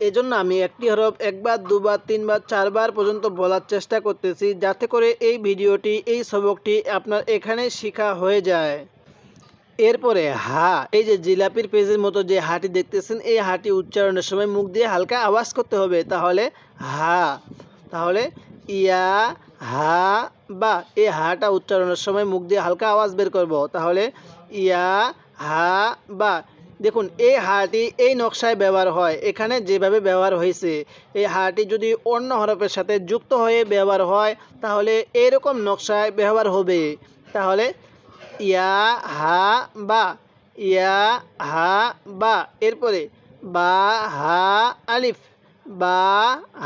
এজন্য আমি একটি হরফ 1 বার 2 বার 3 বার 4 বার পর্যন্ত বলার চেষ্টা করতেছি, যাতে করে এই ভিডিওটি, এই সবকটি আপনার এখানে শেখা হয়ে যায়। এরপরে হা, এই যে জিলাপির পেজের মতো যে হাটি দেখতেছেন, এই হাটি উচ্চারণের সময় মুখ দিয়ে হালকা আওয়াজ করতে হবে, তাহলে হা। তাহলে ইয়া হা বা, এই হাটা উচ্চারণের সময় মুখ দিয়ে হালকা আওয়াজ বের করব, তাহলে ইয়া হা বা। দেখুন এই হাটি এই নকশায় ব্যবহার হয়, এখানে যেভাবে ব্যবহার হয়েছে, এই হাটি যদি অন্য হরফের সাথে যুক্ত হয়ে ব্যবহার হয় তাহলে এরকম নকশায় ব্যবহার হবে। তাহলে ইয়া হা বা, ইয়া হা বা। এরপরে বা হা আলিফ, বা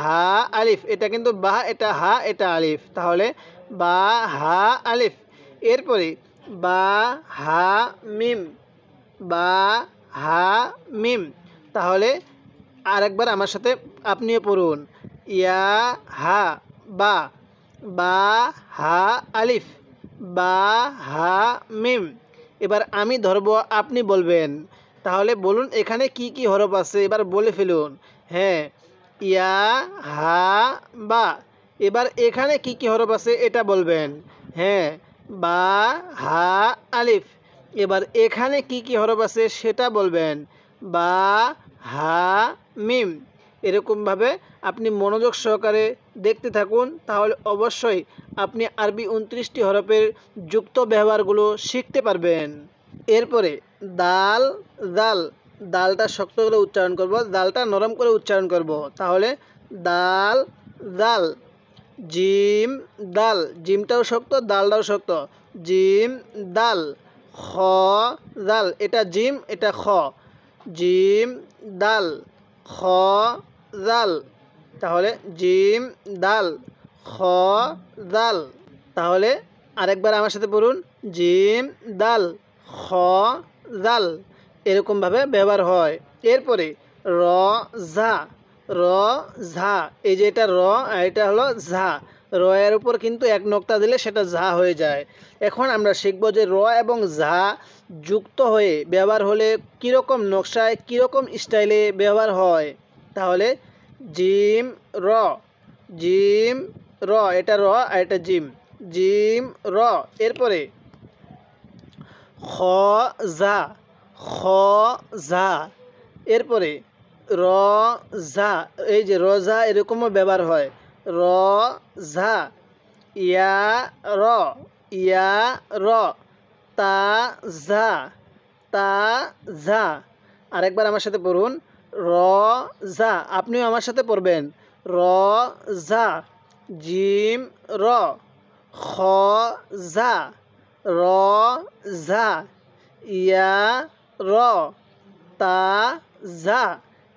হা আলিফ, এটা কিন্তু বা, এটা হা, এটা আলিফ, তাহলে বা হা আলিফ। এরপরে বা হা মিম, বা হা মিম। তাহলে আরেকবার আমার সাথে আপনিও পড়ুন, ইয়া হা বা, বা হা আলিফ, বা হা মিম। এবার আমি ধরব, আপনি বলবেন। তাহলে বলুন এখানে কি কি হরফ আছে, এবার বলে ফেলুন। হ্যাঁ, ইয়া হা বা। এবার এখানে কি কি হরফ আছে এটা বলবেন। হ্যাঁ, বা হা আলিফ। এবার এখানে কি কি হরফ আছে সেটা বলবেন, বা হা মিম। এরকমভাবে আপনি মনোযোগ সহকারে দেখতে থাকুন, তাহলে অবশ্যই আপনি আরবি 29টি হরফের যুক্ত ব্যবহারগুলো শিখতে পারবেন। এরপরে দাল দাল, দালটা শক্ত করে উচ্চারণ করব, দালটা নরম করে উচ্চারণ করব, তাহলে দাল দাল। জিম দাল, জিমটাও শক্ত, দালটাও শক্ত, জিম দাল। খ দাল, এটা জিম, এটা খ, জিম দাল, খ দাল। তাহলে জিম দাল, খ দাল। তাহলে আরেকবার আমার সাথে পড়ুন, জিম দাল, খ দাল। এরকমভাবে ব্যবহার হয়। এরপরে র ঝা, র ঝা, এই যে এটা র আর এটা হলো ঝা, র এর উপর কিন্তু 1 নক্তা দিলে সেটা ঝা হয়ে যায়। এখন আমরা শিখব যে র এবং ঝা যুক্ত হয়ে ব্যবহার হলে কীরকম নকশায়, কীরকম স্টাইলে ব্যবহার হয়। তাহলে জিম র, জিম র, এটা র আর এটা জিম, জিম র। এরপরে খ জা, খ জা। এরপরে র জা, এই যে রজা এরকমও ব্যবহার হয়, র জা। ইয়া র, ইয়া র। তা জা, তা জা। আরেকবার আমার সাথে পড়ুন, র জা। আপনিও আমার সাথে পড়বেন, র জা। জিম র, খ জা, র জা। ইয়া র, তা জা।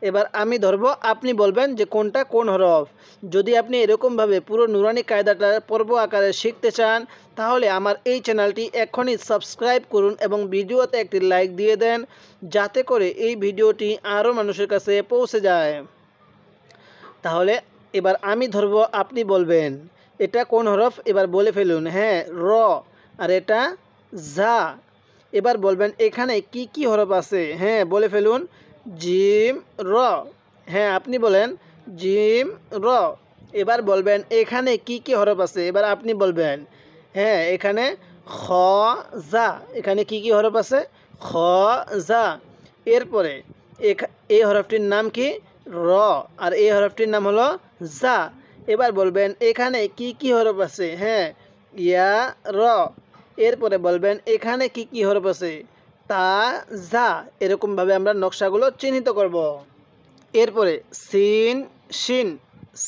এবার আমি ধরবো, আপনি বলবেন যে কোনটা কোন হরফ। যদি আপনি এরকমভাবে পুরো নুরানি কায়দাটা পর্ব আকারে শিখতে চান, তাহলে আমার এই চ্যানেলটি এখনই সাবস্ক্রাইব করুন এবং ভিডিওতে একটি লাইক দিয়ে দেন, যাতে করে এই ভিডিওটি আরও মানুষের কাছে পৌঁছে যায়। তাহলে এবার আমি ধরবো, আপনি বলবেন এটা কোন হরফ, এবার বলে ফেলুন। হ্যাঁ, র। আর এটা জা। এবার বলবেন এখানে কি কি হরফ আছে। হ্যাঁ, বলে ফেলুন, জিম র। হ্যাঁ, আপনি বলেন জিম র। এবার বলবেন এখানে কি কি হরফ আছে। এবার আপনি বলবেন হ্যাঁ, এখানে খ জা। এখানে কি কি হরফ আছে, খ জা। এরপরে এই হরফটির নাম কি, র। আর এই হরফটির নাম হলো জা। এবার বলবেন এখানে কি কি হরফ আছে। হ্যাঁ, ইয়া র। এরপরে বলবেন এখানে কি কি হরফ আছে, তা জা। এরকমভাবে আমরা নকশাগুলো চিহ্নিত করব। এরপরে সিন শিন,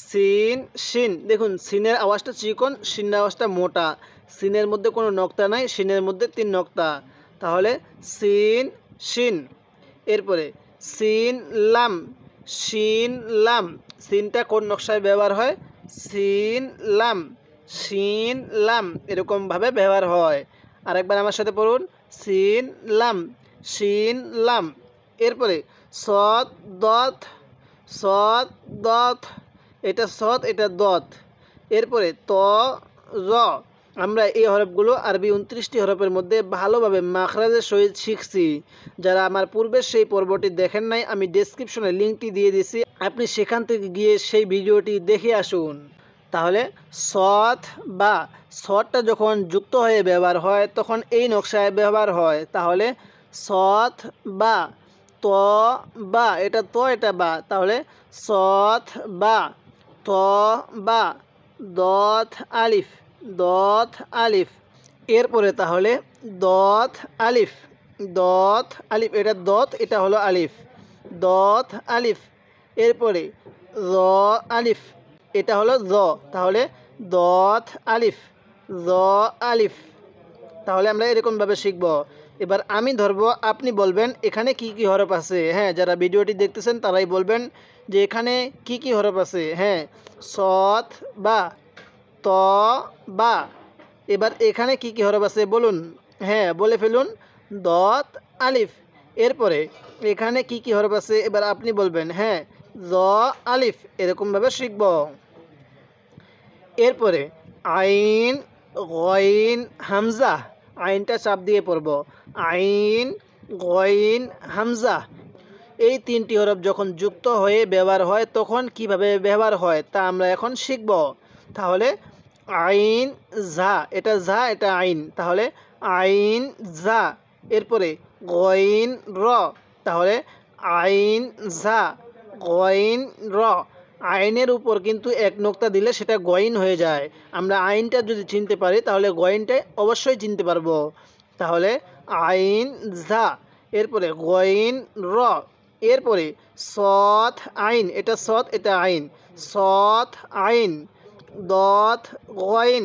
সিন শিন। দেখুন সিনের আওয়াজটা চিকন, শিনের আওয়াজটা মোটা। সিনের মধ্যে কোনো নক্তা নাই, শিনের মধ্যে 3 নক্তা। তাহলে সিন শিন। এরপরে সিন লাম, শিন লাম। সিনটা কোন নকশায় ব্যবহার হয়, সিন লাম, শিন লাম। এরকমভাবে ব্যবহার হয়। আরেকবার আমার সাথে পড়ুন, সিন লাম, শিন লাম। এরপরে সদ দত, সদ দত। এটা সদ, এটা দত। এরপরে ত র। আমরা এই হরফগুলো আরবি 29টি হরফের মধ্যে ভালোভাবে মাখরাজের সহিত শিখছি। যারা আমার পূর্বের সেই পর্বটি দেখেন নাই, আমি ডেসক্রিপশনে লিঙ্কটি দিয়ে দিয়েছি, আপনি সেখান থেকে গিয়ে সেই ভিডিওটি দেখে আসুন। তাহলে সদ বা, সদটা যখন যুক্ত হয়ে ব্যবহার হয় তখন এই নকশায় ব্যবহার হয়। তাহলে সদ বা, ত বা, এটা ত এটা বা। তাহলে সদ বা, ত বা, দত আলিফ, দত আলিফ। এরপরে তাহলে দত আলিফ, দত আলিফ। এটা দত, এটা হলো আলিফ, দত আলিফ। এরপরে র আলিফ, এটা হলো জ। তাহলে দত আলিফ, জ আলিফ। তাহলে আমরা এরকমভাবে শিখব। এবার আমি ধরবো, আপনি বলবেন এখানে কি কি হরফ আছে। হ্যাঁ, যারা ভিডিওটি দেখতেছেন তারাই বলবেন যে এখানে কি কি হরফ আছে। হ্যাঁ, সদ বা, ত বা। এবার এখানে কি কি হরফ আছে বলুন। হ্যাঁ, বলে ফেলুন, দত আলিফ। এরপরে এখানে কি কি হরফ আছে, এবার আপনি বলবেন। হ্যাঁ, জ আলিফ। এরকমভাবে শিখব। এরপরে আইন গইন হামজা। আইনটা চাপ দিয়ে পড়ব, আইন গইন হামজা। এই 3টি হরফ যখন যুক্ত হয়ে ব্যবহার হয় তখন কিভাবে ব্যবহার হয় তা আমরা এখন শিখব। তাহলে আইন জা, এটা জা, এটা আইন। তাহলে আইন জা। এরপরে গইন র। তাহলে আইন জা, গইন র। আইনের উপর কিন্তু এক নোক্তা দিলে সেটা গইন হয়ে যায়। আমরা আইনটা যদি চিনতে পারি তাহলে গইনটা অবশ্যই চিনতে পারবো। তাহলে আইন জা। এরপরে গইন র। এরপরে সৎ আইন, এটা সৎ, এটা আইন, সৎ আইন। দত গইন,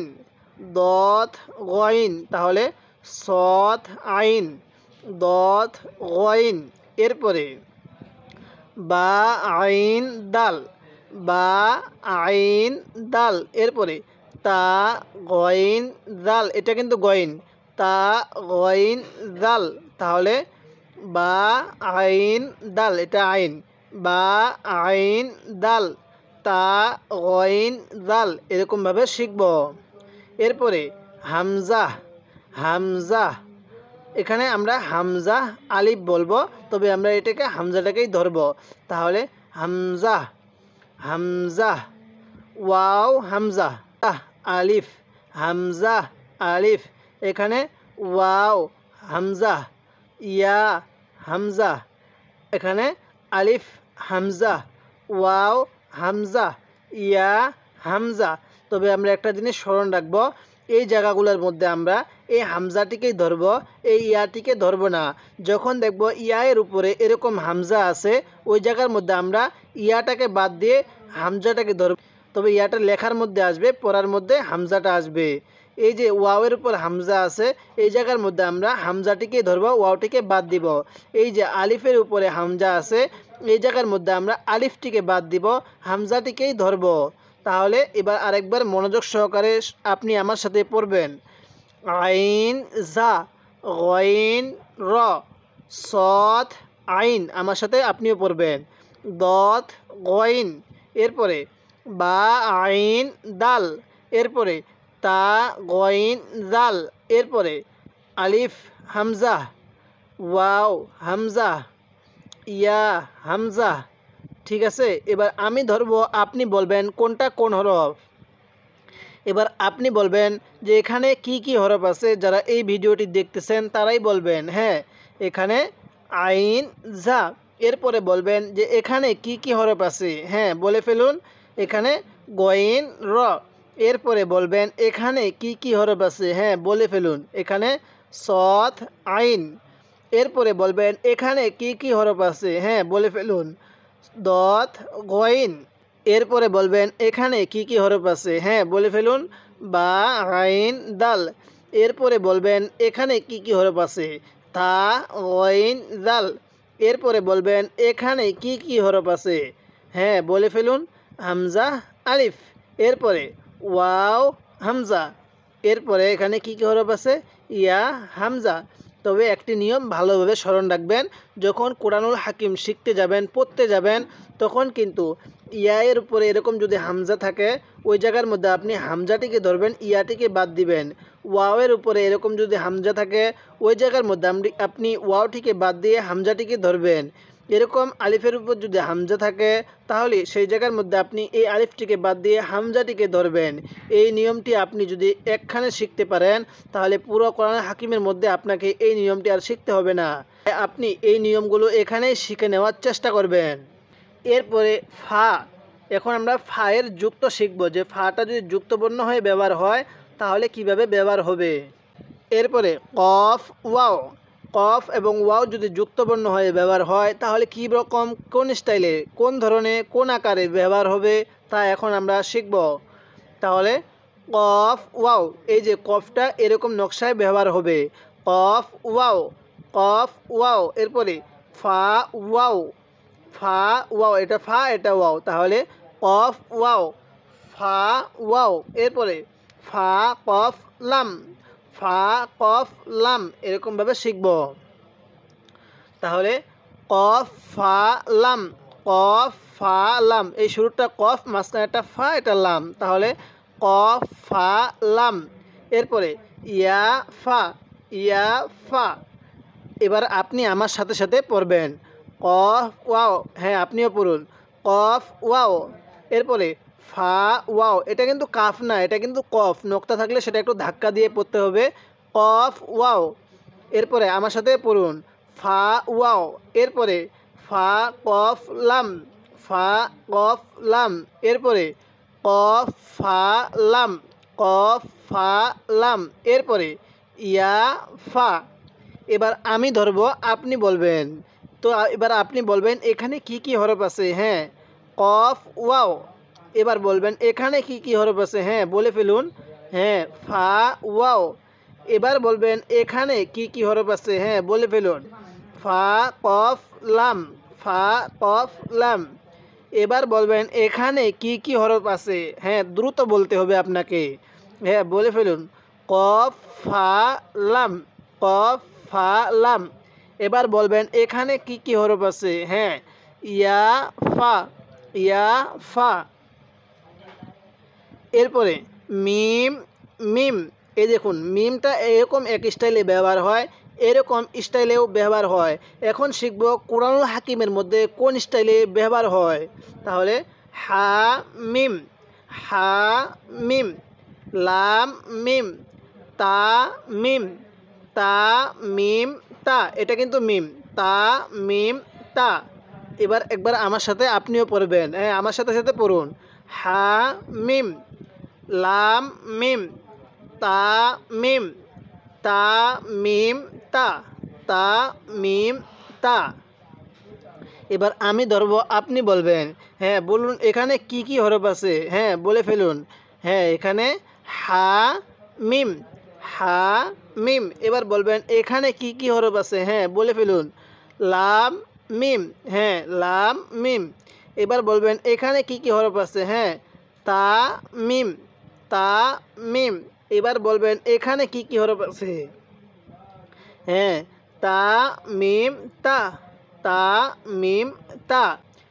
দত গইন। তাহলে সৎ আইন, দত গইন। এরপরে বা আইন দাল, বা আইন দাল। এরপরে তা গইন দাল, এটা কিন্তু গইন, তা গইন দাল। তাহলে বা আইন দাল, এটা আইন, বা আইন দাল, তা গইন দাল। এরকমভাবে শিখব। এরপরে হামজা, হামজা। এখানে আমরা হামজা আলিফ বলবো, তবে আমরা এটাকে হামজাটাকেই ধরব। তাহলে হামজা, হামজা। ওয়াও হামজা আলিফ হামজা আলিফ, এখানে ওয়াও হামজা ইয়া হামজা, এখানে আলিফ হামজা ওয়াও হামজা ইয়া হামজা। তবে আমরা একটা জিনিস স্মরণ রাখবো, এই জায়গাগুলোর মধ্যে আমরা এই হামজাটিকেই ধরব, এই ইয়াটিকে ধরব না। যখন দেখব ইয়ায়ের উপরে এরকম হামজা আছে, ওই জায়গার মধ্যে আমরা ইয়াটাকে বাদ দিয়ে হামজাটাকে ধরব। তবে ইয়াটা লেখার মধ্যে আসবে, পড়ার মধ্যে হামজাটা আসবে। এই যে ওয়াওয়ের উপর হামজা আছে, এই জায়গার মধ্যে আমরা হামজাটিকে ধরব, ওয়াওটিকে বাদ দিব। এই যে আলিফের উপরে হামজা আছে, এই জায়গার মধ্যে আমরা আলিফটিকে বাদ দিব, হামজাটিকেই ধরব। তাহলে এবার আরেকবার মনোযোগ সহকারে আপনি আমার সাথে পড়বেন। আইন জা গইন র সদ আইন, আমার সাথে আপনিও পড়বেন। দত গইন, এরপরে বা আইন দাল, এরপরে তা গইন দাল, এরপরে আলিফ হামজা ওয়াও হামজা ইয়া হামজা। ঠিক আছে, এবার আমি ধরবো, আপনি বলবেন কোনটা কোন হরফ। এবার আপনি বলবেন যে এখানে কি কি হরফ আছে, যারা এই ভিডিওটি দেখতেছেন তারাই বলবেন। হ্যাঁ, এখানে আইন জা, এরপরে বলবেন যে এখানে কি কি হরফ আছে। হ্যাঁ, বলে ফেলুন। এখানে গইন র, এরপরে বলবেন এখানে কি কি হরফ আছে। হ্যাঁ, বলে ফেলুন। এখানে সদ আইন, এরপরে বলবেন এখানে কি কি হরফ আছে। হ্যাঁ, বলে ফেলুন। দত গইন, এরপরে বলবেন এখানে কি কি হরফ আছে। হ্যাঁ, বলে ফেলুন। বা আইন দাল, এরপরে বলবেন এখানে কি কি হরফ আছে। তা গইন দাল, এরপরে বলবেন এখানে কি কি হরফ আছে। হ্যাঁ, বলে ফেলুন। হামজা আলিফ, এরপরে ওয়াও হামজা, এরপরে এখানে কি কি হরফ আছে। ইয়া হামজা। তবে একটি নিয়ম ভালোভাবে স্মরণ রাখবেন, যখন কোরআনুল হাকিম শিখতে যাবেন, পড়তে যাবেন, তখন কিন্তু ইয়ায়ের উপরে এরকম যদি হামজা থাকে, ওই জায়গার মধ্যে আপনি হামজাটিকে ধরবেন, ইয়াটিকে বাদ দিবেন। ওয়াওয়ের উপরে এরকম যদি হামজা থাকে, ওই জায়গার মধ্যে আপনি ওয়াওটিকে বাদ দিয়ে হামজাটিকে ধরবেন। এরকম আলিফের উপর যদি হামজা থাকে, তাহলে সেই জায়গার মধ্যে আপনি এই আলিফটিকে বাদ দিয়ে হামজাটিকে ধরবেন। এই নিয়মটি আপনি যদি একখানে শিখতে পারেন, তাহলে পুরো কোরআন হাকিমের মধ্যে আপনাকে এই নিয়মটি আর শিখতে হবে না। আপনি এই নিয়মগুলো এখানেই শিখে নেওয়ার চেষ্টা করবেন। এরপরে ফা, এখন আমরা ফায়ের যুক্ত শিখব, যে ফাটা যদি যুক্তবর্ণ হয়ে ব্যবহার হয় তাহলে কিভাবে ব্যবহার হবে। এরপরে কফ ওয়াও, কফ এবং ওয়াও যদি যুক্তবর্ণ হয়ে ব্যবহার হয় তাহলে কী রকম, কোন স্টাইলে, কোন ধরনের, কোন আকারে ব্যবহার হবে, তা এখন আমরা শিখব। তাহলে কফ ওয়াও, এই যে কফটা এরকম নকশায় ব্যবহার হবে। কফ ওয়াও, কফ ওয়াও, এরপরে ফা ওয়াও, ফা ওয়াও, এটা ফা এটা ওয়াও, তাহলে কফ ওয়াও ফা ওয়াও, এরপরে ফা কফ লাম, ফা কফ লাম, এরকমভাবে শিখব। তাহলে কফ ফা লাম, কফ ফা লাম, এই শুরুটা কফ, মাঝখানে একটা ফা, এটা লাম, তাহলে কফ ফা লাম, এরপরে ইয়া ফা, ইয়া ফা। এবার আপনি আমার সাথে সাথে পড়বেন। কফ ওয়াও, হ্যাঁ আপনিও পড়ুন। কফ ওয়াও, এরপরে ফা ওয়াও, এটা কিন্তু কাফ না, এটা কিন্তু কফ, নোক্তা থাকলে সেটা একটু ধাক্কা দিয়ে পড়তে হবে। কফ ওয়াও, এরপরে আমার সাথে পড়ুন। ফা ওয়াও, এরপরে ফা কফ লাম, ফা কফ লাম, এরপরে কফ ফা লাম, কফ ফা লাম, এরপরে ইয়া ফা। এবার আমি ধরব, আপনি বলবেন। তো এবার আপনি বলবেন এখানে কি কি হরফ আছে। হ্যাঁ, কফ ওয়াও, এবার বলবেন এখানে কি কি হরফ আছে। হ্যাঁ, বলে ফেলুন। হ্যাঁ, ফা ওয়াও, এবার বলবেন এখানে কি কি হরফ আছে। হ্যাঁ, বলে ফেলুন। ফা কফ লাম, ফা কফ লাম, এবার বলবেন এখানে কি কি হরফ আছে। হ্যাঁ, দ্রুত বলতে হবে আপনাকে। হ্যাঁ, বলে ফেলুন। কফ ফা লাম, কফ ফা লাম, এবার বলবেন এখানে কি কি হরফ আছে। হ্যাঁ, ইয়া ফা, ইয়া ফা, এরপরে মিম মিম, এই দেখুন মিমটা এরকম এক স্টাইলে ব্যবহার হয়, এরকম স্টাইলেও ব্যবহার হয়। এখন শিখব কোরআনুল হাকিমের মধ্যে কোন স্টাইলে ব্যবহার হয়। তাহলে হা মিম, হা মিম, লাম মিম, তা মিম, তা মিম তা, এটা কিন্তু মিম, তা মিম তা। এবার একবার আমার সাথে আপনিও পড়বেন, হ্যাঁ আমার সাথে সাথে পড়ুন। হা মিম, লাম মিম, তা মিম, তা মিম তা, তা মিম তা। এবার আমি ধরবো, আপনি বলবেন। হ্যাঁ বলুন এখানে কি কি হরফ আছে, হ্যাঁ বলে ফেলুন। হ্যাঁ এখানে হা মিম, হা মিম। এবার বলবেন এখানে কি কি হরফ আছে, হ্যাঁ বলে ফেলুন। লাম মিম, হ্যাঁ লাম মিম। এবার বলবেন এখানে কি কি হরফ আছে, হ্যাঁ তা মিম, তা মিম। এবার বলবেন এখানে কি কি হরফ আছে, হ্যাঁ তা মিম তা, তা মিম তা।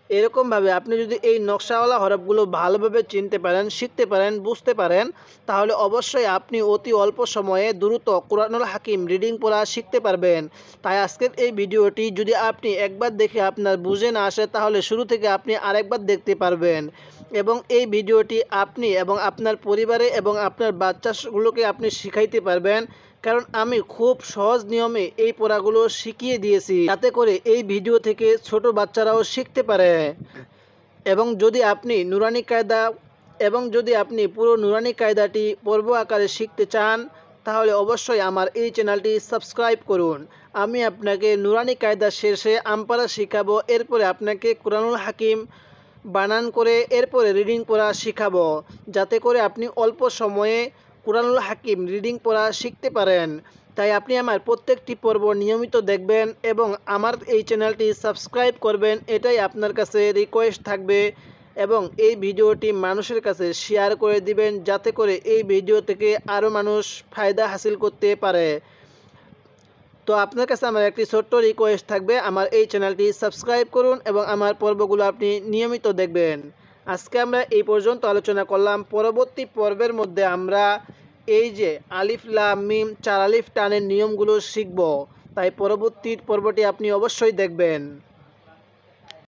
এরকমভাবে আপনি যদি এই নকশাওয়ালা হরফগুলো ভালোভাবে চিনতে পারেন, শিখতে পারেন, বুঝতে পারেন, তাহলে অবশ্যই আপনি অতি অল্প সময়ে দ্রুত কুরআনুল হাকিম রিডিং পড়া শিখতে পারবেন। তাই আজকের এই ভিডিওটি যদি আপনি একবার দেখে আপনার বুঝে না আসে, তাহলে শুরু থেকে আপনি আরেকবার দেখতে পারবেন। এবং এই ভিডিওটি আপনি এবং আপনার পরিবারে এবং আপনার বাচ্চাগুলোকে আপনি শিখাইতে পারবেন, কারণ আমি খুব সহজ নিয়মে এই পড়াগুলো শিখিয়ে দিয়েছি, যাতে করে এই ভিডিও থেকে ছোট বাচ্চারাও শিখতে পারে। এবং যদি আপনি পুরো নুরানি কায়দাটি পর্ব আকারে শিখতে চান, তাহলে অবশ্যই আমার এই চ্যানেলটি সাবস্ক্রাইব করুন। আমি আপনাকে নুরানি কায়দা শেষে আমপারা শিখাবো, এরপরে আপনাকে কুরআনুল হাকিম বানান করে এরপরে রিডিং পড়া শিখাবো, যাতে করে আপনি অল্প সময়ে কুরআনুল হাকিম রিডিং পড়া শিখতে পারেন। তাই আপনি আমার প্রত্যেকটি পর্ব নিয়মিত দেখবেন এবং আমার এই চ্যানেলটি সাবস্ক্রাইব করবেন, এটাই আপনার কাছে রিকোয়েস্ট থাকবে। এবং এই ভিডিওটি মানুষের কাছে শেয়ার করে দিবেন, যাতে করে এই ভিডিও থেকে আরও মানুষ ফায়দা হাসিল করতে পারে। তো আপনার কাছে আমার একটি ছোট্ট রিকোয়েস্ট থাকবে, আমার এই চ্যানেলটি সাবস্ক্রাইব করুন এবং আমার পর্বগুলো আপনি নিয়মিত দেখবেন। আজকে আমরা এই পর্যন্ত আলোচনা করলাম। পরবর্তী পর্বের মধ্যে আমরা এই যে আলিফ লাম মিম 4 আলিফ টানের নিয়মগুলো শিখব। তাই পরবর্তী পর্বটি আপনি অবশ্যই দেখবেন।